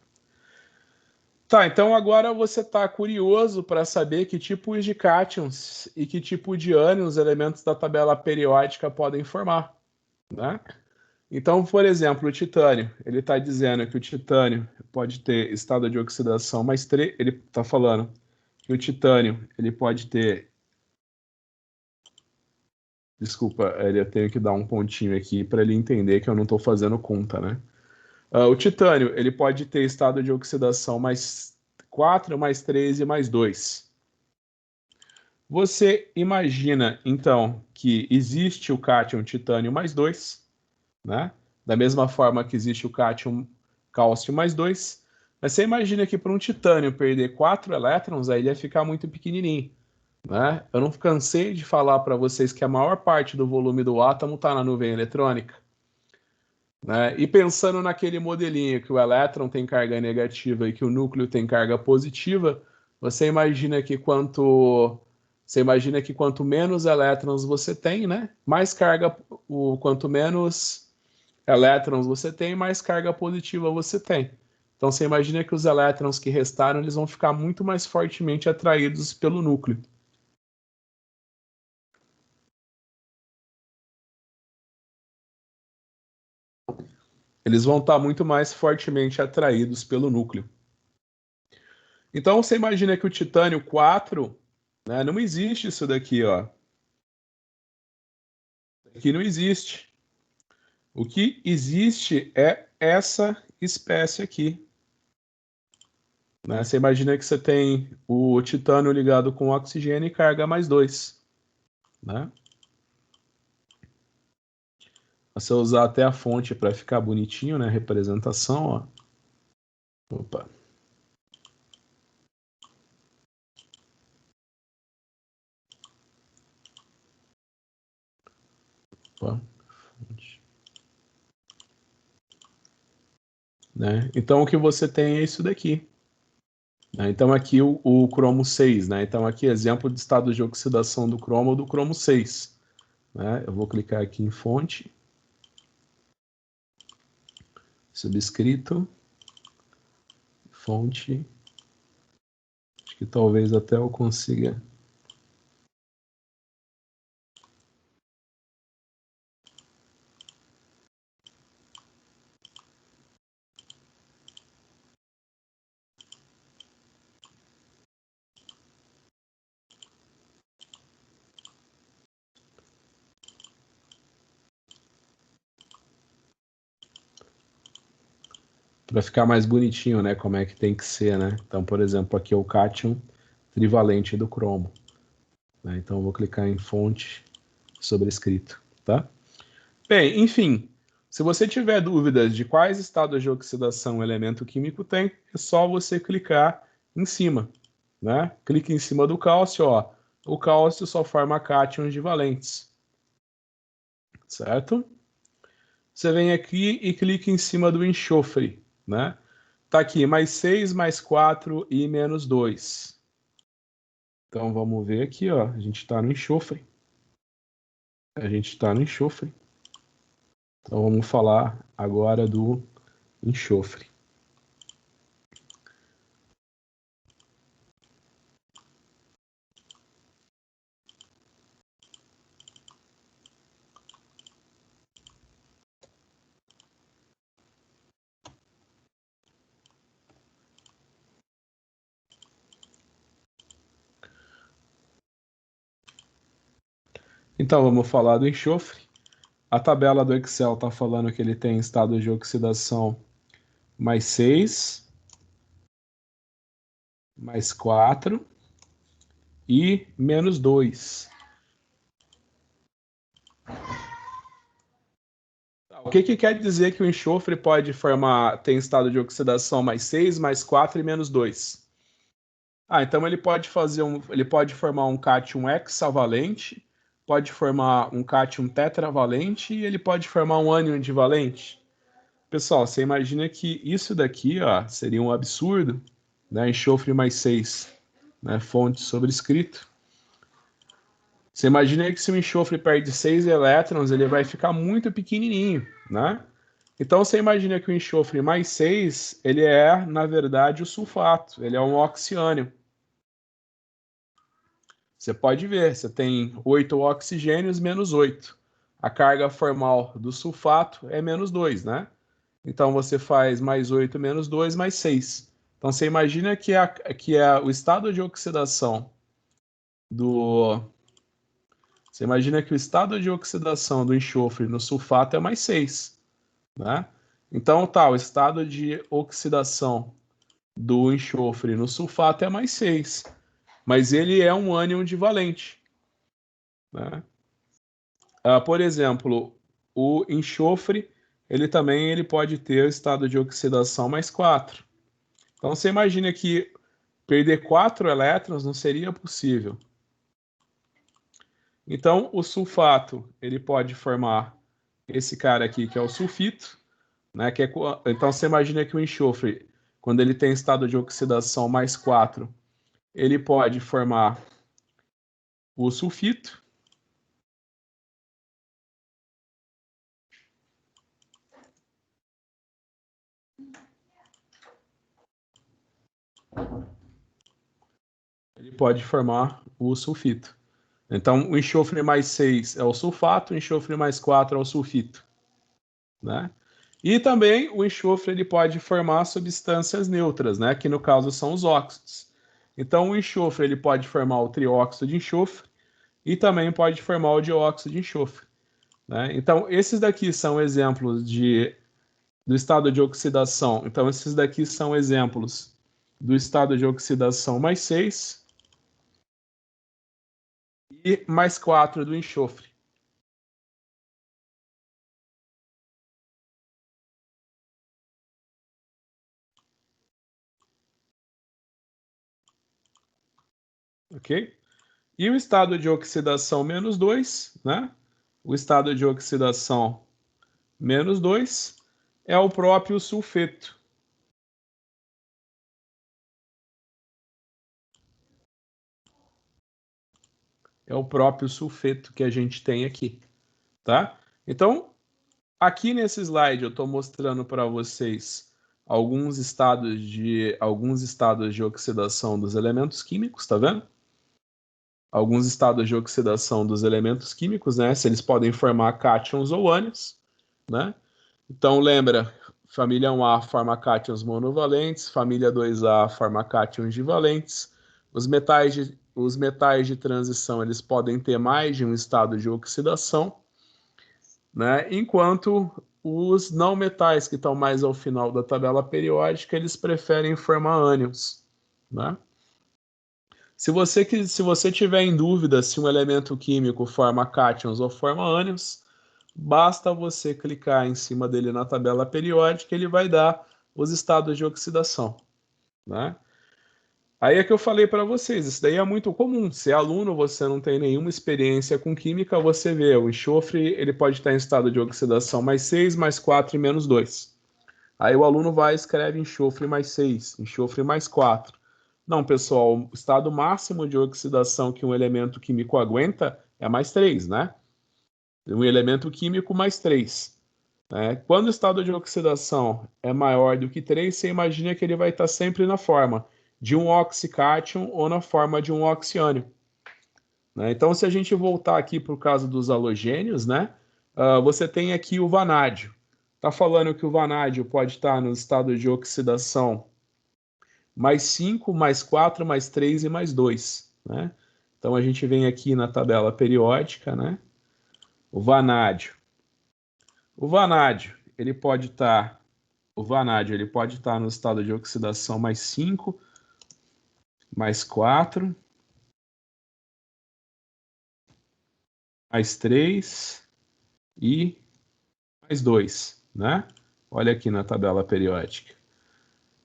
Tá, então agora você está curioso para saber que tipos de cátions e que tipo de ânions os elementos da tabela periódica podem formar, né? Então, por exemplo, o titânio, ele está dizendo que o titânio pode ter estado de oxidação mais 3, ele está falando que o titânio, ele pode ter, desculpa, eu tenho que dar um pontinho aqui para ele entender que eu não estou fazendo conta, né? O titânio, ele pode ter estado de oxidação mais 4, mais 3 e mais 2. Você imagina, então, que existe o cátion titânio mais 2, né? Da mesma forma que existe o cátion cálcio mais 2. Mas você imagina que para um titânio perder 4 elétrons, aí ele ia ficar muito pequenininho, né? Eu não cansei de falar para vocês que a maior parte do volume do átomo está na nuvem eletrônica, né? E pensando naquele modelinho que o elétron tem carga negativa e que o núcleo tem carga positiva, você imagina que quanto menos elétrons você tem, né? Mais carga, quanto menos elétrons você tem, mais carga positiva você tem. Então você imagina que os elétrons que restaram, eles vão ficar muito mais fortemente atraídos pelo núcleo. eles vão estar muito mais fortemente atraídos pelo núcleo. Então, você imagina que o titânio 4, né, não existe isso daqui, ó. Aqui não existe. O que existe é essa espécie aqui. Né? Você imagina que você tem o titânio ligado com oxigênio e carga mais 2. Né? Você usar até a fonte para ficar bonitinho, né? Representação, ó. Opa. Opa. Fonte. Né? Então, o que você tem é isso daqui. Né? Então, aqui o cromo 6. Né? Então, aqui exemplo de estado de oxidação do cromo ou do cromo 6. Né? Eu vou clicar aqui em fonte. Subscrito. Fonte. Acho que talvez até eu consiga. Para ficar mais bonitinho, né? Como é que tem que ser, né? Então, por exemplo, aqui é o cátion trivalente do cromo. Né? Então, eu vou clicar em fonte sobrescrito, tá? Bem, enfim, se você tiver dúvidas de quais estados de oxidação o elemento químico tem, é só você clicar em cima, né? Clique em cima do cálcio, ó. O cálcio só forma cátions divalentes, certo? Você vem aqui e clica em cima do enxofre, né? Tá aqui, mais 6, mais 4 e menos 2. Então, vamos ver aqui, ó. A gente está no enxofre. A gente está no enxofre. Então, vamos falar agora do enxofre. Então, vamos falar do enxofre. A tabela do Excel está falando que ele tem estado de oxidação mais 6, mais 4 e menos 2. O que quer dizer que o enxofre pode formar, tem estado de oxidação mais 6, mais 4 e menos 2? Então ele pode ele pode formar um cátion hexavalente, pode formar um cátion tetravalente e ele pode formar um ânion divalente. Pessoal, você imagina que isso daqui, ó, seria um absurdo, né? Enxofre mais 6, né? Fonte sobrescrito. Você imagina que se o enxofre perde 6 elétrons, ele vai ficar muito pequenininho, né? Então você imagina que o enxofre mais 6, ele é, na verdade, o sulfato, ele é um oxiânion. Você pode ver, você tem 8 oxigênios menos 8. A carga formal do sulfato é menos 2, né? Então você faz mais 8 menos 2 mais 6. Então você imagina que o estado de oxidação do. Você imagina que o estado de oxidação do enxofre no sulfato é mais 6, né? Então tá, o estado de oxidação do enxofre no sulfato é mais 6, mas ele é um ânion divalente, né? Por exemplo, o enxofre, ele pode ter o estado de oxidação mais 4. Então você imagina que perder 4 elétrons não seria possível. Então o sulfato, ele pode formar esse cara aqui, que é o sulfito, né? Então você imagina que o enxofre, quando ele tem estado de oxidação mais 4, ele pode formar o sulfito. Ele pode formar o sulfito. Então, o enxofre mais 6 é o sulfato, o enxofre mais 4 é o sulfito, né? E também o enxofre ele pode formar substâncias neutras, né? Que no caso são os óxidos. Então o enxofre ele pode formar o trióxido de enxofre e também pode formar o dióxido de enxofre, né? Então esses daqui são exemplos do estado de oxidação. Então esses daqui são exemplos do estado de oxidação mais 6 e mais 4 do enxofre. Ok? E o estado de oxidação menos 2, né? O estado de oxidação menos 2 é o próprio sulfeto. É o próprio sulfeto que a gente tem aqui, tá? Então, aqui nesse slide eu estou mostrando para vocês alguns estados de oxidação dos elementos químicos, tá vendo? Alguns estados de oxidação dos elementos químicos, né? Se eles podem formar cátions ou ânions, né? Então, lembra, família 1A forma cátions monovalentes, família 2A forma cátions divalentes. Os metais de transição, eles podem ter mais de um estado de oxidação, né? Enquanto os não metais, que estão mais ao final da tabela periódica, eles preferem formar ânions, né? Se você tiver em dúvida se um elemento químico forma cátions ou forma ânions, basta você clicar em cima dele na tabela periódica, ele vai dar os estados de oxidação, né? Aí é que eu falei para vocês, isso daí é muito comum. Se é aluno, você não tem nenhuma experiência com química, você vê, o enxofre ele pode estar em estado de oxidação mais 6, mais 4 e menos 2. Aí o aluno vai e escreve enxofre mais 6, enxofre mais 4. Não, pessoal, o estado máximo de oxidação que um elemento químico aguenta é mais 3, né? Um elemento químico mais 3. Né? Quando o estado de oxidação é maior do que 3, você imagina que ele vai estar sempre na forma de um oxicátion ou na forma de um oxiânion. Né? Então, se a gente voltar aqui para o caso dos halogênios, né? Você tem aqui o vanádio. Está falando que o vanádio pode estar no estado de oxidação mais 5, mais 4, mais 3 e mais 2. Né? Então, a gente vem aqui na tabela periódica, né? O vanádio. O vanádio, ele pode estar no estado de oxidação mais 5, mais 4, mais 3 e mais 2, né? Olha aqui na tabela periódica.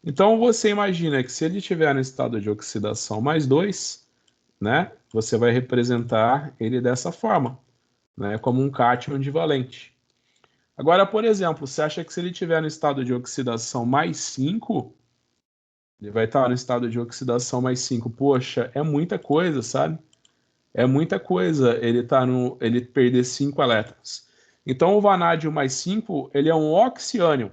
Então, você imagina que se ele estiver no estado de oxidação mais 2, né? Você vai representar ele dessa forma, né? Como um cátion divalente. Agora, por exemplo, você acha que se ele estiver no estado de oxidação mais 5, ele vai estar no estado de oxidação mais 5. Poxa, é muita coisa, sabe? É muita coisa ele perder 5 elétrons. Então, o vanádio mais 5, ele é um oxiânion.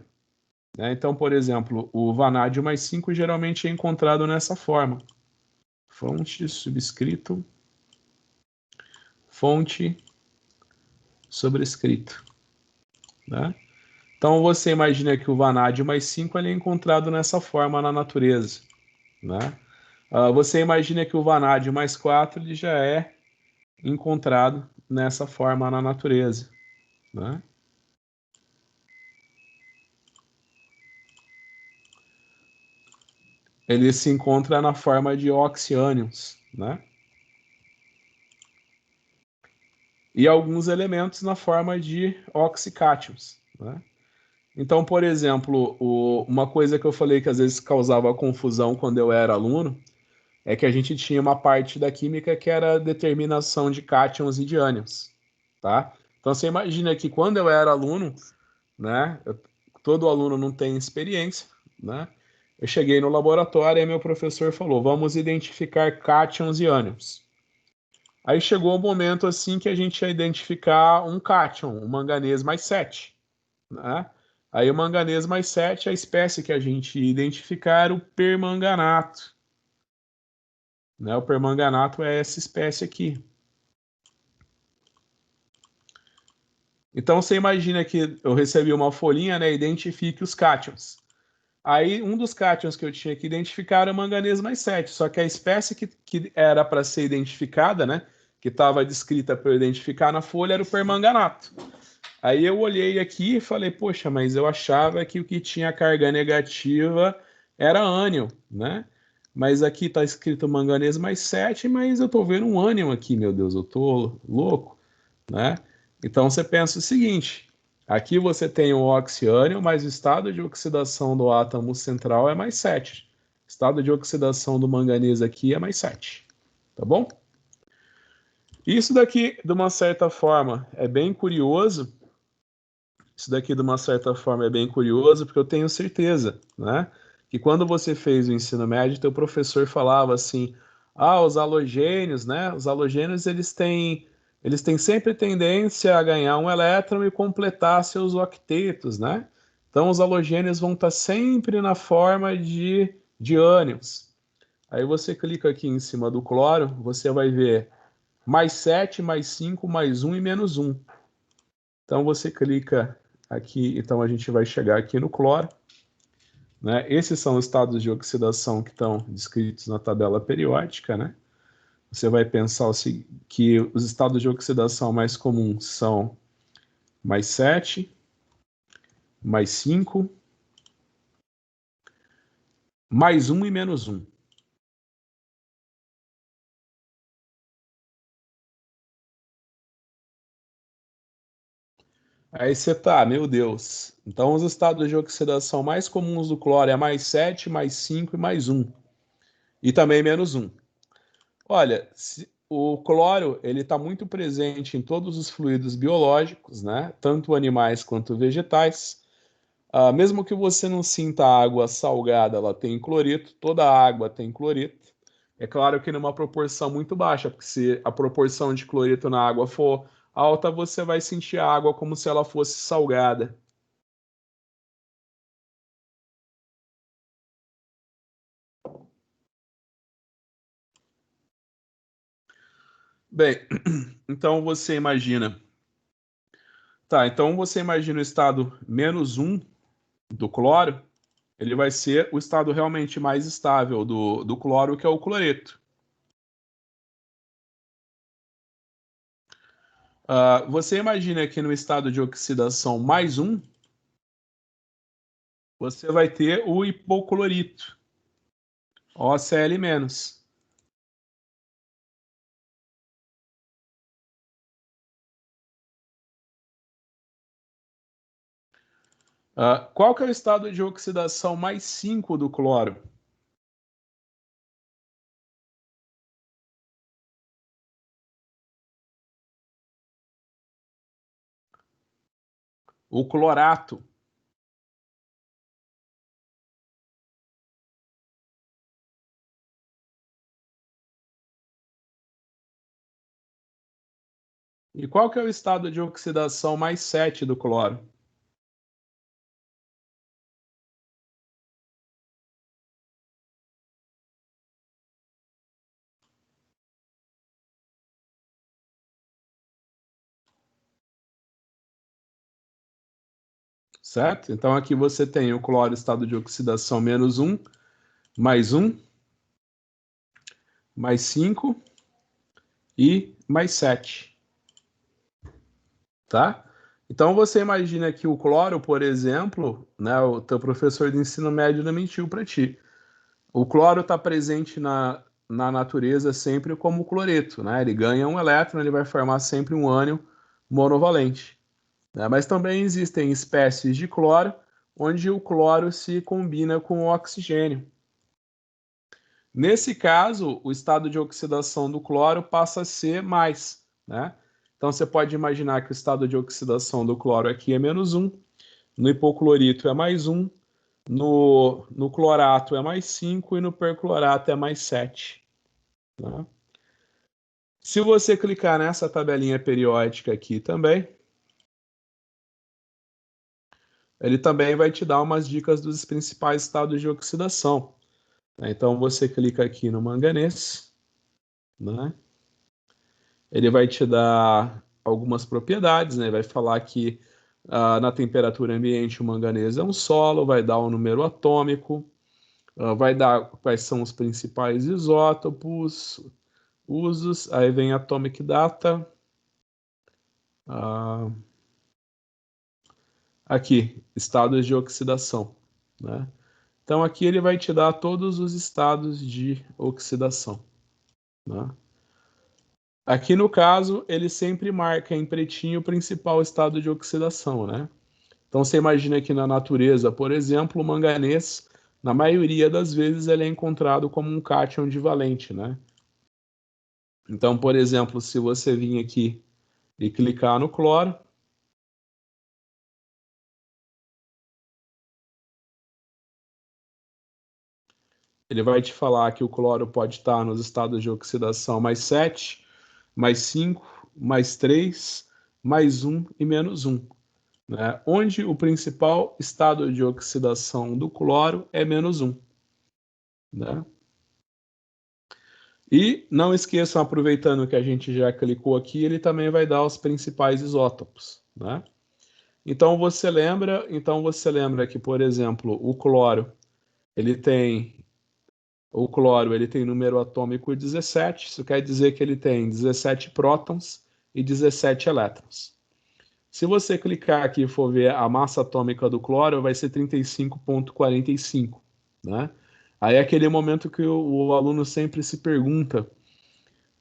Né? Então, por exemplo, o vanádio mais 5 geralmente é encontrado nessa forma. Fonte, subscrito, fonte, sobrescrito. Né? Então, você imagina que o vanádio mais 5 ele é encontrado nessa forma na natureza. Né? Você imagina que o vanádio mais 4 ele já é encontrado nessa forma na natureza. Né? Ele se encontra na forma de oxiânions, né? E alguns elementos na forma de oxicátions, né? Então, por exemplo, uma coisa que eu falei que às vezes causava confusão quando eu era aluno é que a gente tinha uma parte da química que era a determinação de cátions e de ânions, tá? Então, você imagina que quando eu era aluno, né? Todo aluno não tem experiência, né? Eu cheguei no laboratório e meu professor falou: vamos identificar cátions e ânions. Aí chegou o momento assim que a gente ia identificar um cátion, o manganês mais 7. Né? Aí o manganês mais 7, a espécie que a gente ia identificar era o permanganato. Né? O permanganato é essa espécie aqui. Então, você imagina que eu recebi uma folhinha, né? Identifique os cátions. Aí, um dos cátions que eu tinha que identificar era o manganês mais 7, só que a espécie que era para ser identificada, né? Que estava descrita para eu identificar na folha era o permanganato. Aí eu olhei aqui e falei, poxa, mas eu achava que o que tinha carga negativa era ânion, né? Mas aqui está escrito manganês mais 7, mas eu estou vendo um ânion aqui, meu Deus, eu estou louco, né? Então você pensa o seguinte, aqui você tem o oxiânion, mas o estado de oxidação do átomo central é mais 7. O estado de oxidação do manganês aqui é mais 7, tá bom? Isso daqui, de uma certa forma, é bem curioso. Isso daqui, de uma certa forma, é bem curioso, porque eu tenho certeza, né? Que quando você fez o ensino médio, teu professor falava assim, os halogênios, né? Os halogênios, eles têm sempre tendência a ganhar um elétron e completar seus octetos, né? Então, os halogênios vão estar sempre na forma de ânions. Aí você clica aqui em cima do cloro, você vai ver mais 7, mais 5, mais 1 e menos 1. Então, você clica aqui, então a gente vai chegar aqui no cloro, né? Esses são os estados de oxidação que estão descritos na tabela periódica, né? Você vai pensar que os estados de oxidação mais comuns são mais 7, mais 5, mais 1 e menos 1. Aí você tá, meu Deus. Então, os estados de oxidação mais comuns do cloro é mais 7, mais 5 e mais 1. E também menos 1. Olha, o cloro ele está muito presente em todos os fluidos biológicos, né? Tanto animais quanto vegetais. Mesmo que você não sinta a água salgada, ela tem cloreto, toda a água tem cloreto. É claro que numa proporção muito baixa, porque se a proporção de cloreto na água for alta, você vai sentir a água como se ela fosse salgada. Bem, então você imagina. Tá, então você imagina o estado menos 1 do cloro, ele vai ser o estado realmente mais estável do cloro, que é o cloreto. Você imagina que no estado de oxidação mais 1, você vai ter o hipoclorito, OCl-. Qual que é o estado de oxidação mais 5 do cloro? O clorato. E qual que é o estado de oxidação mais 7 do cloro? Certo? Então aqui você tem o cloro estado de oxidação menos 1, mais 1, mais 5 e mais 7. Tá? Então você imagina que o cloro, por exemplo, né, o teu professor de ensino médio não mentiu para ti. O cloro está presente na natureza sempre como cloreto, né? Ele ganha um elétron, ele vai formar sempre um ânion monovalente, né? Mas também existem espécies de cloro onde o cloro se combina com o oxigênio. Nesse caso, o estado de oxidação do cloro passa a ser mais, né? Então você pode imaginar que o estado de oxidação do cloro aqui é menos 1, no hipoclorito é mais 1, no clorato é mais 5 e no perclorato é mais 7. Né? Se você clicar nessa tabelinha periódica aqui também, ele também vai te dar umas dicas dos principais estados de oxidação. Então você clica aqui no manganês, né? Ele vai te dar algumas propriedades, né? Vai falar que na temperatura ambiente o manganês é um solo, vai dar um número atômico, vai dar quais são os principais isótopos, usos, aí vem atomic data. Aqui, estados de oxidação, né? Então aqui ele vai te dar todos os estados de oxidação, né? Aqui no caso, ele sempre marca em pretinho o principal estado de oxidação, né? Então você imagina que na natureza, por exemplo, o manganês, na maioria das vezes, ele é encontrado como um cátion divalente, né? Então, por exemplo, se você vir aqui e clicar no cloro, ele vai te falar que o cloro pode estar nos estados de oxidação mais 7, mais 5, mais 3, mais 1 e menos 1, né? Onde o principal estado de oxidação do cloro é menos 1, né? E não esqueçam, aproveitando que a gente já clicou aqui, ele também vai dar os principais isótopos, né? Então você lembra que, por exemplo, o cloro ele tem número atômico 17, isso quer dizer que ele tem 17 prótons e 17 elétrons. Se você clicar aqui e for ver a massa atômica do cloro, vai ser 35,45, né? Aí é aquele momento que o aluno sempre se pergunta,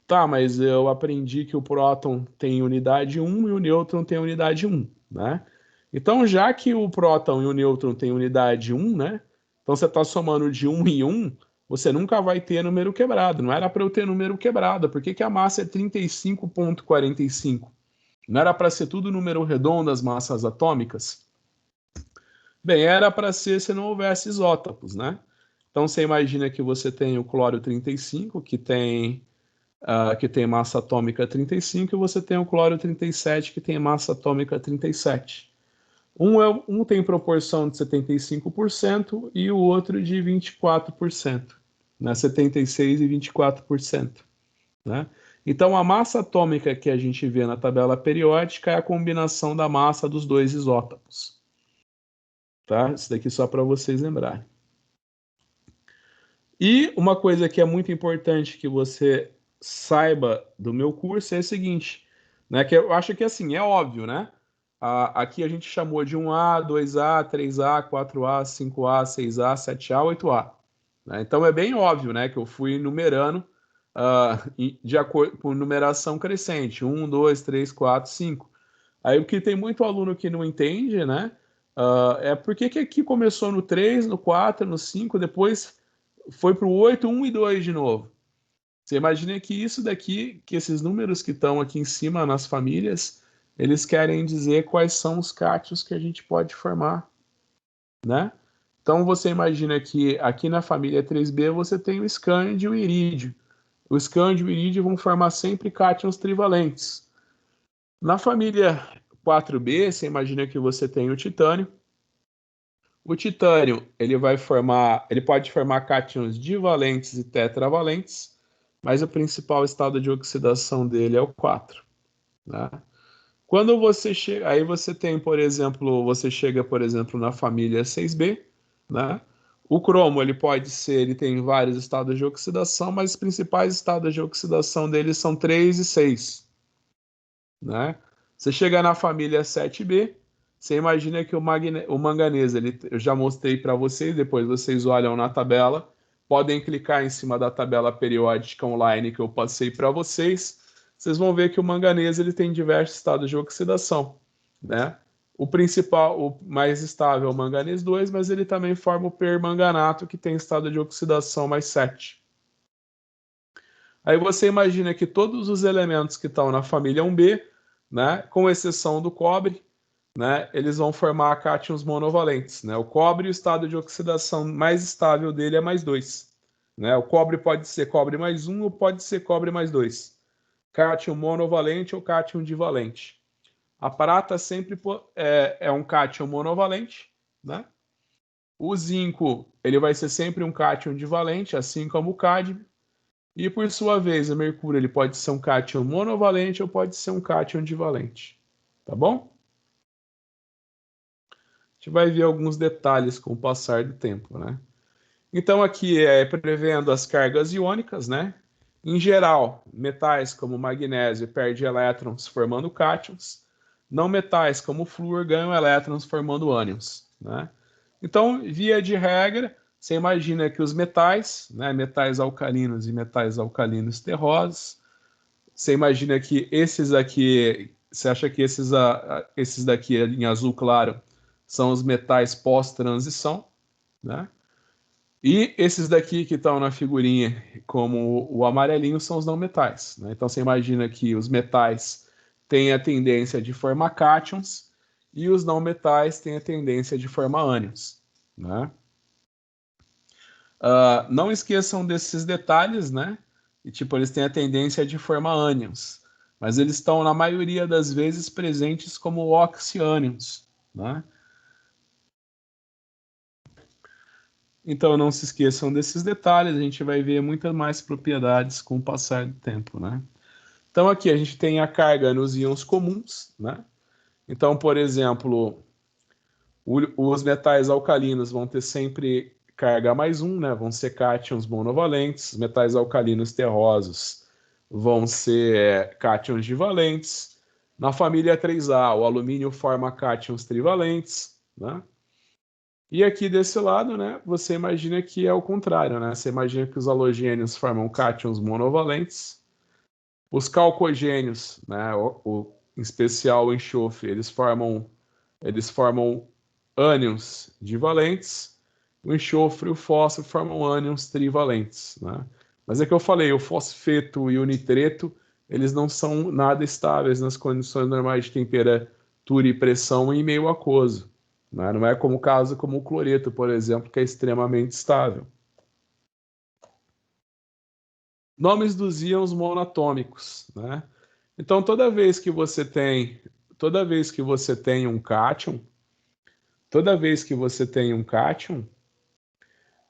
tá, mas eu aprendi que o próton tem unidade 1 e o nêutron tem unidade 1, né? Então, já que o próton e o nêutron têm unidade 1, né? Então você está somando de 1 em 1, você nunca vai ter número quebrado. Não era para eu ter número quebrado. Por que que a massa é 35,45? Não era para ser tudo número redondo as massas atômicas? Bem, era para ser se não houvesse isótopos, né? Então você imagina que você tem o cloro 35, que tem massa atômica 35, e você tem o cloro 37, que tem massa atômica 37. Um tem proporção de 75% e o outro de 24%, né? 76% e 24%, né? Então, a massa atômica que a gente vê na tabela periódica é a combinação da massa dos dois isótopos, tá? Isso daqui só para vocês lembrarem. E uma coisa que é muito importante que você saiba do meu curso é o seguinte, né? Que eu acho que assim, é óbvio, né? Aqui a gente chamou de 1A, 2A, 3A, 4A, 5A, 6A, 7A, 8A. Né? Então é bem óbvio, né? Que eu fui numerando de acordo com numeração crescente. 1, 2, 3, 4, 5. Aí o que tem muito aluno que não entende, né? É porque que aqui começou no 3, no 4, no 5, depois foi para o 8, 1 e 2 de novo. Você imagina que isso daqui, que esses números que estão aqui em cima nas famílias, eles querem dizer quais são os cátions que a gente pode formar, né? Então você imagina que aqui na família 3B você tem o escândio e o irídio. O escândio e o irídio vão formar sempre cátions trivalentes. Na família 4B, você imagina que você tem o titânio. O titânio, ele pode formar cátions divalentes e tetravalentes, mas o principal estado de oxidação dele é o 4, né? Quando você chega, aí você tem, por exemplo, você chega, por exemplo, na família 6B, né? O cromo, ele tem vários estados de oxidação, mas os principais estados de oxidação dele são 3 e 6, né? Você chega na família 7B, você imagina que o manganês, eu já mostrei para vocês, depois vocês olham na tabela, podem clicar em cima da tabela periódica online que eu passei para vocês, vocês vão ver que o manganês ele tem diversos estados de oxidação, né? O principal, o mais estável é o manganês 2, mas ele também forma o permanganato, que tem estado de oxidação mais 7. Aí você imagina que todos os elementos que estão na família 1B, né, com exceção do cobre, né, eles vão formar cátions monovalentes, né? O cobre, o estado de oxidação mais estável dele é mais 2, né? O cobre pode ser cobre mais 1 ou pode ser cobre mais 2. Cátion monovalente ou cátion divalente. A prata sempre é um cátion monovalente, né? O zinco, ele vai ser sempre um cátion divalente, assim como o cádmio. E, por sua vez, o mercúrio ele pode ser um cátion monovalente ou pode ser um cátion divalente. Tá bom? A gente vai ver alguns detalhes com o passar do tempo, né? Então, aqui é prevendo as cargas iônicas, né? Em geral, metais como magnésio perdem elétrons formando cátions. Não metais como flúor ganham elétrons formando ânions, né? Então, via de regra, você imagina que os metais, né, metais alcalinos e metais alcalinos terrosos, você imagina que esses aqui, você acha que esses daqui em azul claro são os metais pós-transição, né? E esses daqui que estão na figurinha como o amarelinho são os não metais, né? Então você imagina que os metais têm a tendência de formar cátions e os não metais têm a tendência de formar ânions, né? Não esqueçam desses detalhes, né? E, tipo, eles têm a tendência de formar ânions, mas eles estão, na maioria das vezes, presentes como oxiânions, né? Então, não se esqueçam desses detalhes, a gente vai ver muitas mais propriedades com o passar do tempo, né? Então, aqui a gente tem a carga nos íons comuns, né? Então, por exemplo, os metais alcalinos vão ter sempre carga mais 1, né? Vão ser cátions monovalentes. Os metais alcalinos terrosos vão ser cátions divalentes. Na família 3A, o alumínio forma cátions trivalentes, né? E aqui desse lado, né, você imagina que é o contrário, né? Você imagina que os halogênios formam cátions monovalentes. Os calcogênios, né, em especial o enxofre, eles formam ânions divalentes, o enxofre e o fósforo formam ânions trivalentes, né? Mas é que eu falei, o fosfeto e o nitreto, eles não são nada estáveis nas condições normais de temperatura e pressão em meio aquoso, né? Não é como o caso como o cloreto, por exemplo, que é extremamente estável. Nomes dos íons monatômicos, né? Então, toda vez que você tem um cátion,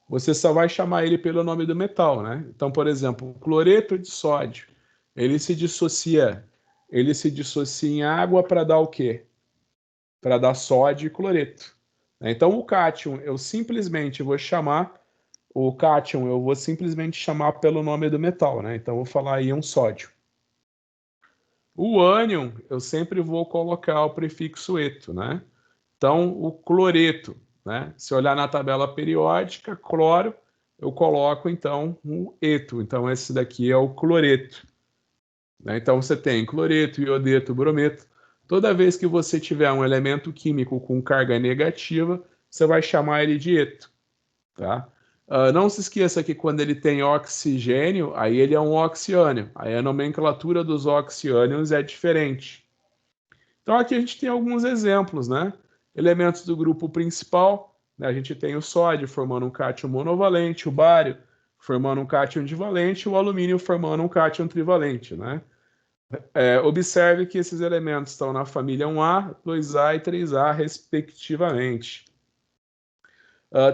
você só vai chamar ele pelo nome do metal, né? Então, por exemplo, o cloreto de sódio, ele se dissocia, ele se dissocia em água para dar o quê? Para dar sódio e cloreto. Então, o cátion eu vou simplesmente chamar pelo nome do metal, né? Então, eu vou falar íon sódio. O ânion, eu sempre vou colocar o prefixo eto, né? Então, o cloreto, né? Se olhar na tabela periódica, cloro, eu coloco, então, um eto. Então, esse daqui é o cloreto, né? Então, você tem cloreto, iodeto, brometo. Toda vez que você tiver um elemento químico com carga negativa, você vai chamar ele de eto, tá? Não se esqueça que quando ele tem oxigênio, aí ele é um oxiânion. Aí a nomenclatura dos oxiânions é diferente. Então aqui a gente tem alguns exemplos, né? Elementos do grupo principal, né? A gente tem o sódio formando um cátion monovalente, o bário formando um cátion divalente, o alumínio formando um cátion trivalente, né? Observe que esses elementos estão na família 1A, 2A e 3A, respectivamente.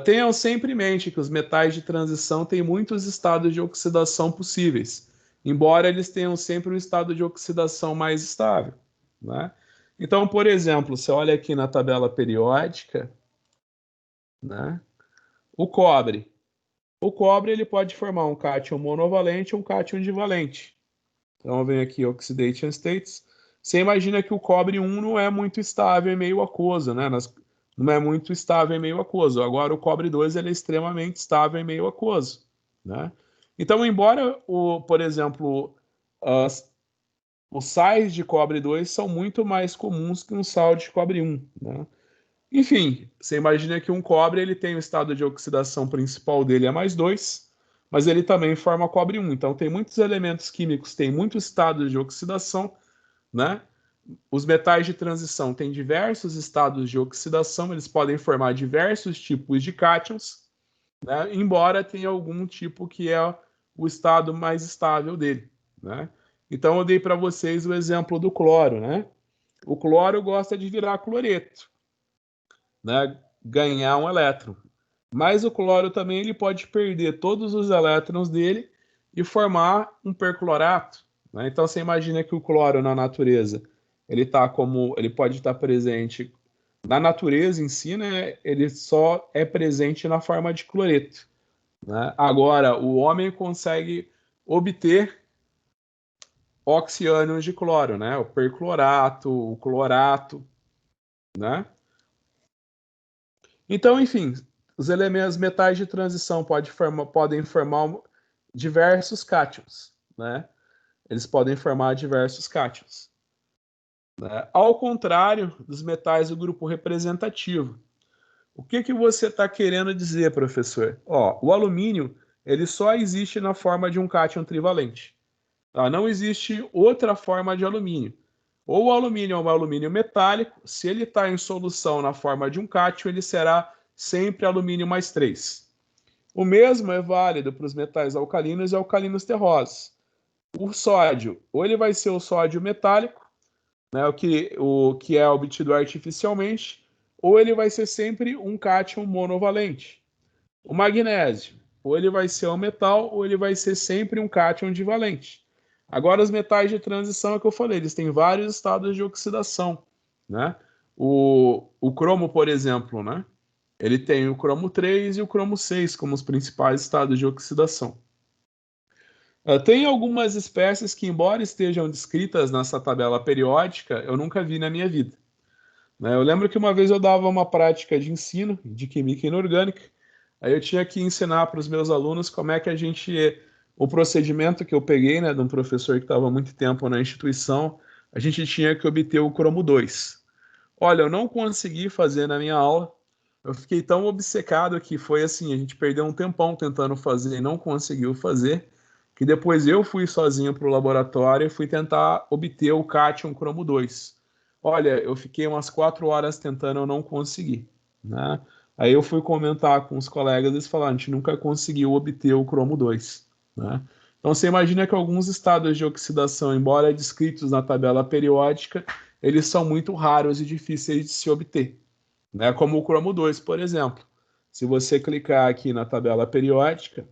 Tenham sempre em mente que os metais de transição têm muitos estados de oxidação possíveis, embora eles tenham sempre um estado de oxidação mais estável, né? Então, por exemplo, você olha aqui na tabela periódica, né? O cobre. O cobre ele pode formar um cátion monovalente ou um cátion divalente. Então, vem aqui oxidation states. Você imagina que o cobre 1 não é muito estável em meio aquoso, né? Não é muito estável em meio aquoso. Agora, o cobre 2 ele é extremamente estável em meio aquoso, né? Então, embora, por exemplo, os sais de cobre 2 são muito mais comuns que um sal de cobre 1, né? Enfim, você imagina que um cobre ele tem o estado de oxidação principal dele é mais 2, mas ele também forma cobre 1. Então tem muitos elementos químicos, tem muitos estados de oxidação, né? Os metais de transição têm diversos estados de oxidação, eles podem formar diversos tipos de cátions, né? Embora tenha algum tipo que é o estado mais estável dele, né? Então eu dei para vocês o exemplo do cloro, né? O cloro gosta de virar cloreto, né, ganhar um elétron. Mas o cloro também ele pode perder todos os elétrons dele e formar um perclorato, né? Então você imagina que o cloro na natureza, ele pode estar presente na natureza em si, né? Ele só é presente na forma de cloreto, né? Agora, o homem consegue obter oxiânions de cloro, né? O perclorato, o clorato, né? Então, enfim, os elementos metais de transição podem formar diversos cátions, né? Eles podem formar diversos cátions, né? Ao contrário dos metais do grupo representativo. O que que você está querendo dizer, professor? Ó, o alumínio ele só existe na forma de um cátion trivalente. Tá? Não existe outra forma de alumínio. Ou o alumínio é um alumínio metálico, se ele está em solução na forma de um cátion, ele será sempre alumínio mais 3. O mesmo é válido para os metais alcalinos e alcalinos terrosos. O sódio, ou ele vai ser o sódio metálico, né, o que é obtido artificialmente, ou ele vai ser sempre um cátion monovalente. O magnésio, ou ele vai ser um metal, ou ele vai ser sempre um cátion divalente. Agora, os metais de transição é o que eu falei, eles têm vários estados de oxidação, né? O cromo, por exemplo, né? Ele tem o cromo 3 e o cromo 6 como os principais estados de oxidação. Tem algumas espécies que, embora estejam descritas nessa tabela periódica, eu nunca vi na minha vida, né? Eu lembro que uma vez eu dava uma prática de ensino de química inorgânica, aí eu tinha que ensinar para os meus alunos como é que o procedimento que eu peguei, né, de um professor que estava há muito tempo na instituição, a gente tinha que obter o cromo 2. Olha, eu não consegui fazer na minha aula, eu fiquei tão obcecado que foi assim, a gente perdeu um tempão tentando fazer e não conseguiu fazer, que depois eu fui sozinho para o laboratório e fui tentar obter o cátion cromo 2. Olha, eu fiquei umas 4 horas tentando, eu não consegui, né? Aí eu fui comentar com os colegas e eles falaram, a gente nunca conseguiu obter o cromo 2, né? Então você imagina que alguns estados de oxidação, embora descritos na tabela periódica, eles são muito raros e difíceis de se obter, né? Como o cromo 2, por exemplo. Se você clicar aqui na tabela periódica,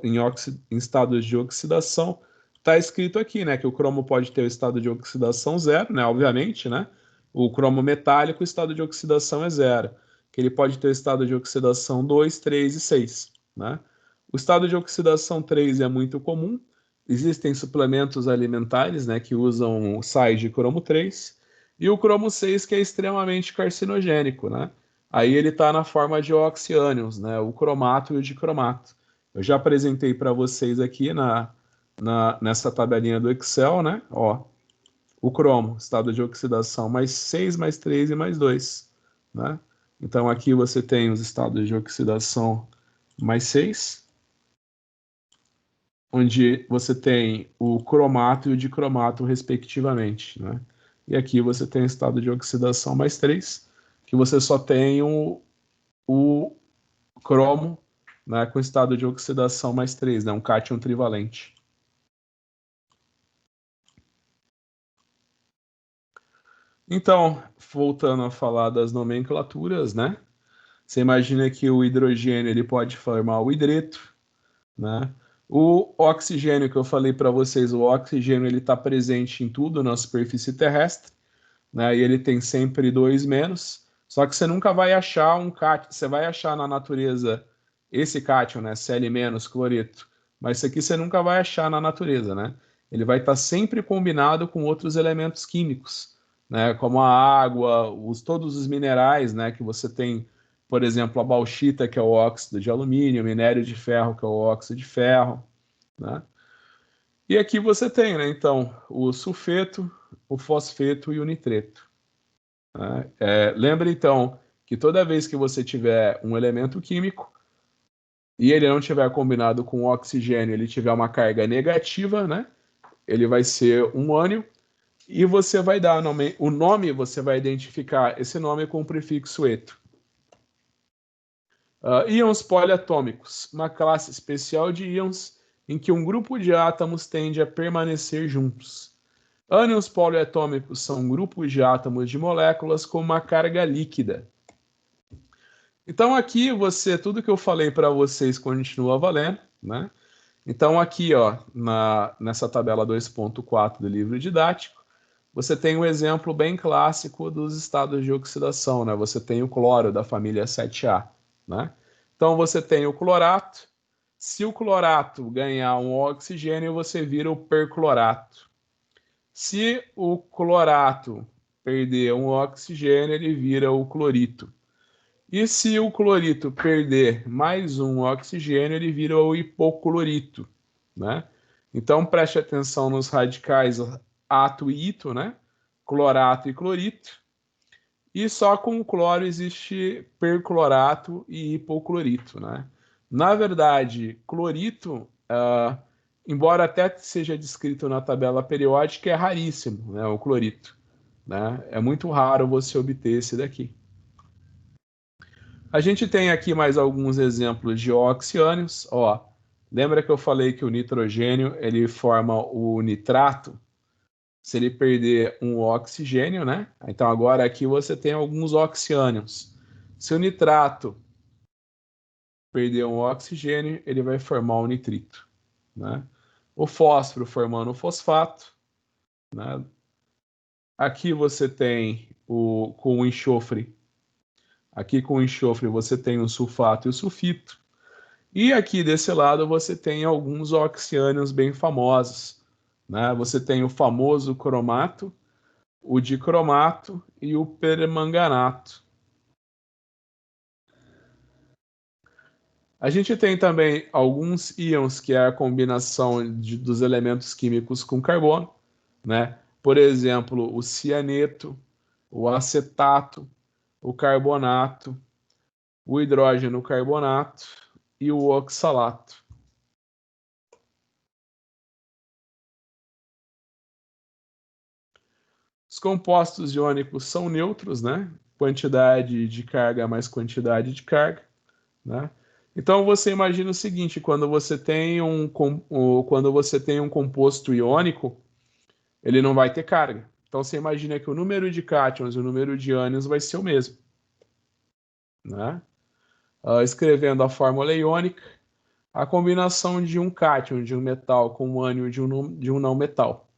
em estados de oxidação, está escrito aqui, né, que o cromo pode ter o estado de oxidação zero, né, obviamente, né? O cromo metálico, o estado de oxidação é zero, que ele pode ter o estado de oxidação 2, 3 e 6, né? O estado de oxidação 3 é muito comum, existem suplementos alimentares, né, que usam sais de cromo 3, e o cromo 6 que é extremamente carcinogênico, né? Aí ele está na forma de oxiânions, né, o cromato e o dicromato. Eu já apresentei para vocês aqui nessa tabelinha do Excel, né? Ó, o cromo, estado de oxidação mais 6, mais 3 e mais 2, né? Então aqui você tem os estados de oxidação mais 6, onde você tem o cromato e o dicromato, respectivamente, né? E aqui você tem o estado de oxidação mais 3, que você só tem o cromo, né, com estado de oxidação mais 3, né, um cátion trivalente. Então, voltando a falar das nomenclaturas, né? Você imagina que o hidrogênio ele pode formar o hidreto, né? O oxigênio que eu falei para vocês, o oxigênio ele está presente em tudo na superfície terrestre, né? E ele tem sempre 2 menos. Só que você nunca vai achar um cátion, você vai achar na natureza esse cátion, né? Cl menos cloreto, mas isso aqui você nunca vai achar na natureza, né? Ele vai estar sempre combinado com outros elementos químicos, né? Como a água, todos os minerais, né? Que você tem, por exemplo, a bauxita, que é o óxido de alumínio, o minério de ferro, que é o óxido de ferro, né? E aqui você tem, né? Então, o sulfeto, o fosfeto e o nitreto, né? Lembre então que toda vez que você tiver um elemento químico e ele não tiver combinado com oxigênio, ele tiver uma carga negativa, né? Ele vai ser um ânion e você vai dar o nome, você vai identificar esse nome com o prefixo eto. Íons poliatômicos, uma classe especial de íons em que um grupo de átomos tende a permanecer juntos. Ânions poliatômicos são grupos de átomos de moléculas com uma carga líquida. Então aqui tudo que eu falei para vocês continua valendo, né? Então, aqui, ó, nessa tabela 2.4 do livro didático, você tem um exemplo bem clássico dos estados de oxidação, né? Você tem o cloro da família 7A, né? Então, você tem o clorato. Se o clorato ganhar um oxigênio, você vira o perclorato. Se o clorato perder um oxigênio, ele vira o clorito. E se o clorito perder mais um oxigênio, ele vira o hipoclorito, né? Então preste atenção nos radicais ato e ito, né? Clorato e clorito. E só com o cloro existe perclorato e hipoclorito, né? Na verdade, clorito, embora até seja descrito na tabela periódica, é raríssimo, né? O clorito, né? É muito raro você obter esse daqui. A gente tem aqui mais alguns exemplos de oxiânios. Ó, lembra que eu falei que o nitrogênio ele forma o nitrato se ele perder um oxigênio, né? Então agora aqui você tem alguns oxiânios. Se o nitrato perder um oxigênio, ele vai formar o nitrito, né? O fósforo formando o fosfato, né? Aqui você tem com o enxofre. Aqui com o enxofre você tem o sulfato e o sulfito. E aqui desse lado você tem alguns oxiânios bem famosos, né? Você tem o famoso cromato, o dicromato e o permanganato. A gente tem também alguns íons que é a combinação dos elementos químicos com carbono, né? Por exemplo, o cianeto, o acetato, o carbonato, o hidrogeno carbonato e o oxalato. Os compostos iônicos são neutros, né? Quantidade de carga mais quantidade de carga, né? Então você imagina o seguinte, quando você tem um composto iônico, ele não vai ter carga. Então você imagina que o número de cátions e o número de ânions vai ser o mesmo, né? Escrevendo a fórmula iônica, a combinação de um cátion de um metal com um ânion de um não metal,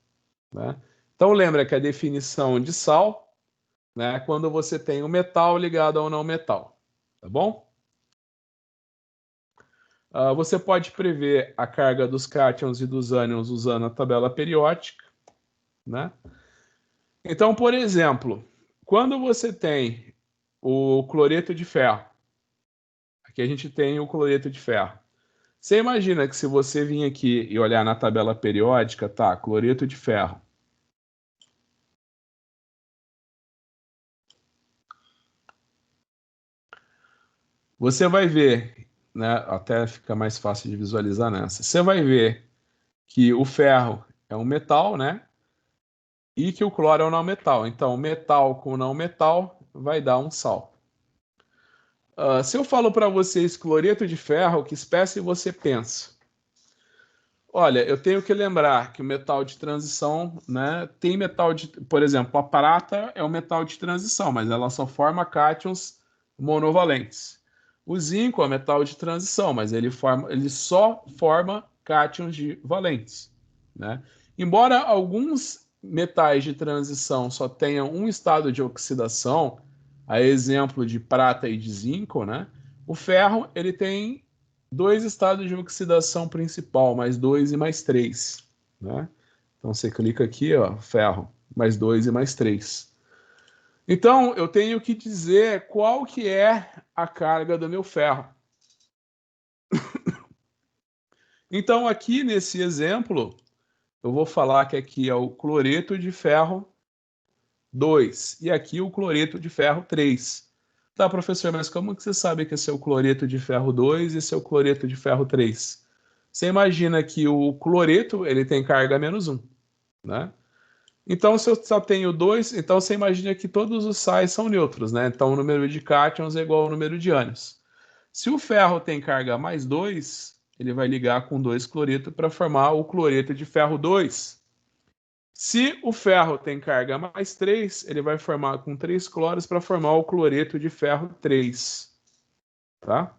né? Então lembra que a definição de sal, né, quando você tem um metal ligado ao não metal, tá bom? Você pode prever a carga dos cátions e dos ânions usando a tabela periódica, né? Então, por exemplo, quando você tem o cloreto de ferro, aqui a gente tem o cloreto de ferro. Você imagina que se você vir aqui e olhar na tabela periódica, tá, cloreto de ferro. Você vai ver, né, até fica mais fácil de visualizar nessa. Você vai ver que o ferro é um metal, né? E que o cloro é um não metal. Então, metal com não metal vai dar um sal. Se eu falo para vocês cloreto de ferro, que espécie você pensa? Olha, eu tenho que lembrar que o metal de transição, né, tem metal de, por exemplo, a prata é um metal de transição, mas ela só forma cátions monovalentes. O zinco é um metal de transição, mas ele só forma cátions valentes, né? Embora alguns metais de transição só tenham um estado de oxidação, a exemplo de prata e de zinco, né? O ferro ele tem dois estados de oxidação principal, mais 2 e mais 3, né? Então você clica aqui, ó, ferro, mais 2 e mais 3. Então eu tenho que dizer qual que é a carga do meu ferro. Então aqui nesse exemplo, eu vou falar que aqui é o cloreto de ferro 2 e aqui o cloreto de ferro 3. Tá, professor, mas como que você sabe que esse é o cloreto de ferro 2 e esse é o cloreto de ferro 3? Você imagina que o cloreto ele tem carga menos 1, né? Então, se eu só tenho 2, então você imagina que todos os sais são neutros, né? Então, o número de cátions é igual ao número de ânions. Se o ferro tem carga mais 2, ele vai ligar com 2 cloreto para formar o cloreto de ferro 2. Se o ferro tem carga mais 3, ele vai formar com 3 cloros para formar o cloreto de ferro 3. Tá?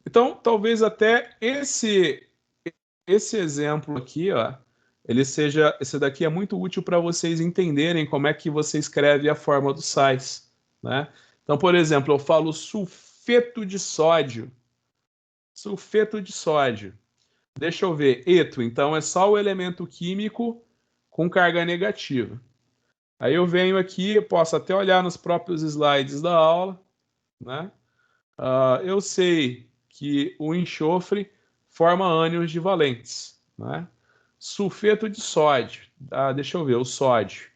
Então, talvez até esse exemplo aqui, ó, ele seja, esse daqui é muito útil para vocês entenderem como é que você escreve a forma dos sais, né? Então, por exemplo, eu falo sulfeto de sódio. Sulfeto de sódio. Deixa eu ver. Eto, então é só o elemento químico com carga negativa. Aí eu venho aqui, eu posso até olhar nos próprios slides da aula, né? Eu sei que o enxofre forma ânions divalentes, né? Sulfeto de sódio. Deixa eu ver, o sódio.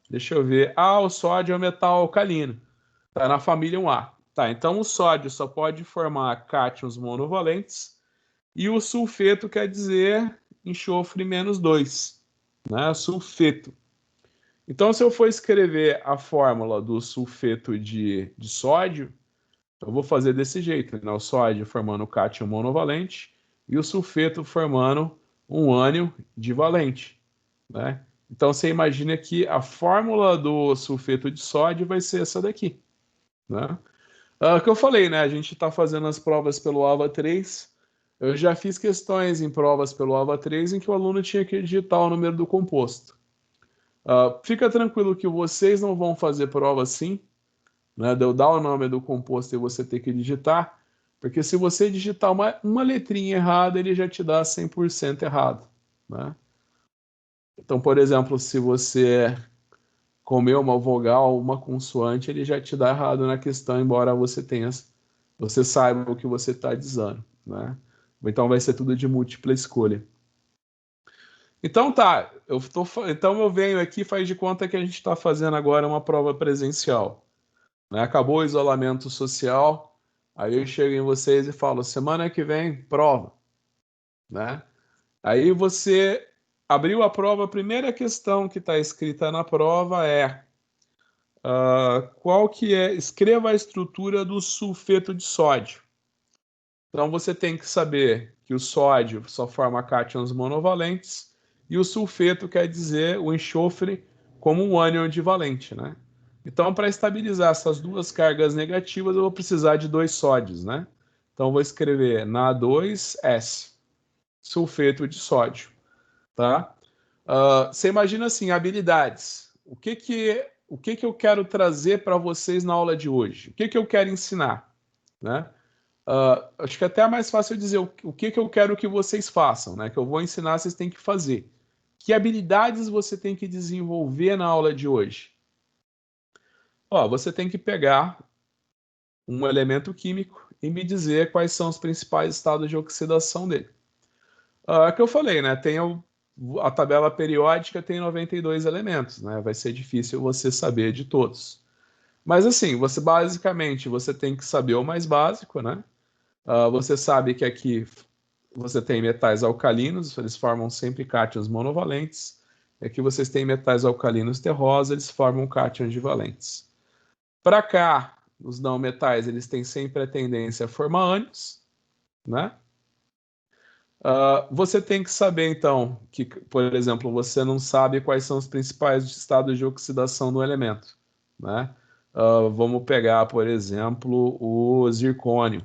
Deixa eu ver. O sódio é um metal alcalino. Está na família 1A. Tá, então o sódio só pode formar cátions monovalentes e o sulfeto quer dizer enxofre menos 2, né? Sulfeto. Então, se eu for escrever a fórmula do sulfeto de sódio, eu vou fazer desse jeito, né? O sódio formando o cátion monovalente e o sulfeto formando um ânion divalente, né? Então, você imagina que a fórmula do sulfeto de sódio vai ser essa daqui, né? Que eu falei, né? A gente está fazendo as provas pelo AVA 3. Eu já fiz questões em provas pelo AVA 3 em que o aluno tinha que digitar o número do composto. Fica tranquilo que vocês não vão fazer prova assim, né? De eu dar o nome do composto e você ter que digitar, porque se você digitar uma letrinha errada, ele já te dá 100% errado, né? Então, por exemplo, se você comer uma vogal, uma consoante, ele já te dá errado na questão, embora você saiba o que você está dizendo, né? Então vai ser tudo de múltipla escolha. Então tá, então eu venho aqui, faz de conta que a gente está fazendo agora uma prova presencial, né? Acabou o isolamento social, aí eu chego em vocês e falo, semana que vem, prova, né? Aí você abriu a prova, a primeira questão que está escrita na prova é qual que é? Escreva a estrutura do sulfeto de sódio. Então você tem que saber que o sódio só forma cátions monovalentes e o sulfeto quer dizer o enxofre como um ânion divalente, né? Então, para estabilizar essas duas cargas negativas, eu vou precisar de dois sódios, né? Então, eu vou escrever Na2S, sulfeto de sódio, tá? Você imagina assim, habilidades. O que que eu quero trazer para vocês na aula de hoje? O que que eu quero ensinar, né? Acho que até é mais fácil dizer o que que eu quero que vocês façam, né? Que eu vou ensinar, vocês têm que fazer. Que habilidades você tem que desenvolver na aula de hoje? Você tem que pegar um elemento químico e me dizer quais são os principais estados de oxidação dele. Que eu falei, né? A tabela periódica tem 92 elementos, né? Vai ser difícil você saber de todos. Mas assim, você tem que saber o mais básico, né? Você sabe que aqui você tem metais alcalinos, eles formam sempre cátions monovalentes. E aqui vocês têm metais alcalinos terrosos, eles formam cátions divalentes. Para cá, os não metais, eles têm sempre a tendência a formar ânions, né? Você tem que saber, então, que, por exemplo, você não sabe quais são os principais estados de oxidação do elemento, né? Vamos pegar, por exemplo, o zircônio,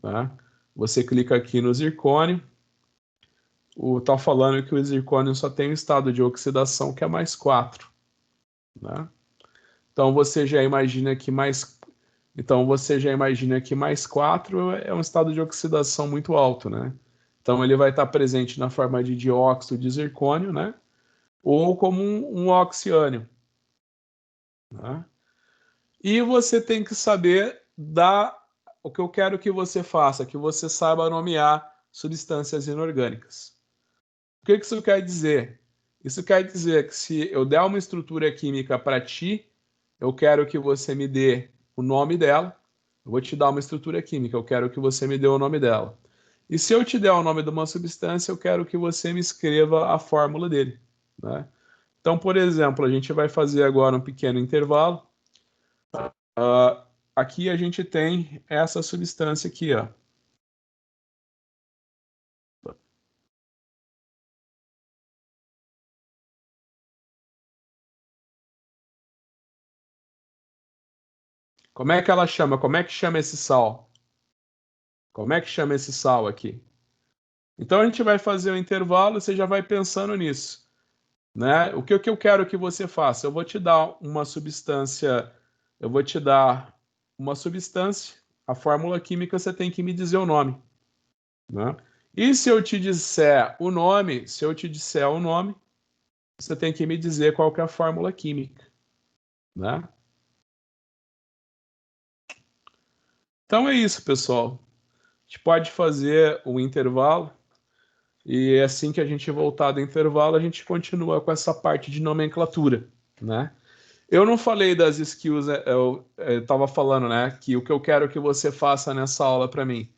né? Você clica aqui no zircônio, tá falando que o zircônio só tem um estado de oxidação que é mais 4, né? Então você já imagina que mais 4 é um estado de oxidação muito alto, né? Então ele vai estar presente na forma de dióxido de zircônio, né? Ou como um oxiânio, né? E você tem que saber o que eu quero que você faça, que você saiba nomear substâncias inorgânicas. O que isso quer dizer? Isso quer dizer que se eu der uma estrutura química para ti, eu quero que você me dê o nome dela. Eu vou te dar uma estrutura química, eu quero que você me dê o nome dela. E se eu te der o nome de uma substância, eu quero que você me escreva a fórmula dele, né? Então, por exemplo, a gente vai fazer agora um pequeno intervalo. Aqui a gente tem essa substância aqui, ó. Como é que ela chama? Como é que chama esse sal? Como é que chama esse sal aqui? Então a gente vai fazer o intervalo, você já vai pensando nisso, né? O que eu quero que você faça? Eu vou te dar uma substância, a fórmula química você tem que me dizer o nome, né? E se eu te disser o nome, você tem que me dizer qual que é a fórmula química, né? Então é isso, pessoal. A gente pode fazer o intervalo e assim que a gente voltar do intervalo, a gente continua com essa parte de nomenclatura, né? Eu não falei das skills, eu estava falando, né, que o que eu quero que você faça nessa aula para mim,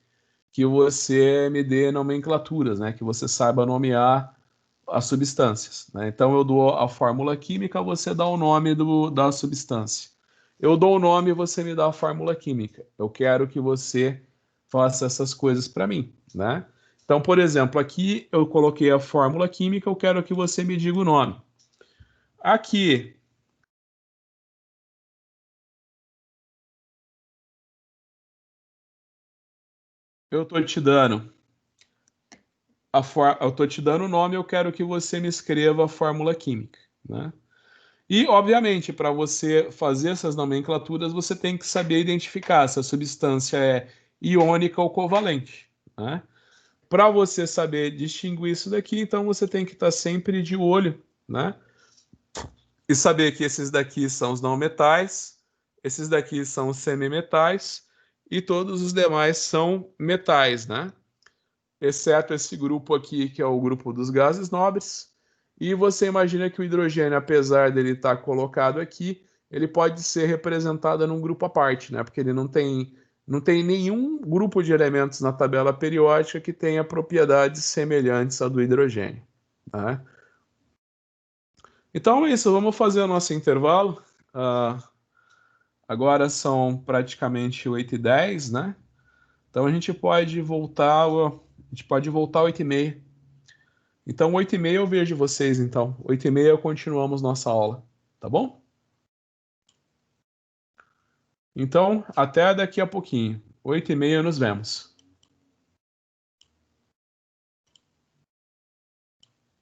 que você me dê nomenclaturas, né, que você saiba nomear as substâncias, né? Então eu dou a fórmula química, você dá o nome da substância. Eu dou o nome, você me dá a fórmula química. Eu quero que você faça essas coisas para mim, né? Então, por exemplo, aqui eu coloquei a fórmula química, eu quero que você me diga o nome. Aqui eu estou te dando eu estou te dando o nome, eu quero que você me escreva a fórmula química, né? E, obviamente, para você fazer essas nomenclaturas, você tem que saber identificar se a substância é iônica ou covalente, né? Para você saber distinguir isso daqui, então você tem que estar sempre de olho, né? E saber que esses daqui são os não metais, esses daqui são os semimetais e todos os demais são metais, né? Exceto esse grupo aqui, que é o grupo dos gases nobres. E você imagina que o hidrogênio, apesar dele estar colocado aqui, ele pode ser representado num grupo à parte, né? Porque ele não tem nenhum grupo de elementos na tabela periódica que tenha propriedades semelhantes à do hidrogênio, né? Então é isso, vamos fazer o nosso intervalo. Agora são praticamente 8h10, né? Então a gente pode voltar, às 8h30. Então, 8h30 eu vejo vocês, então. 8h30 continuamos nossa aula, tá bom? Então, até daqui a pouquinho. 8h30 nos vemos.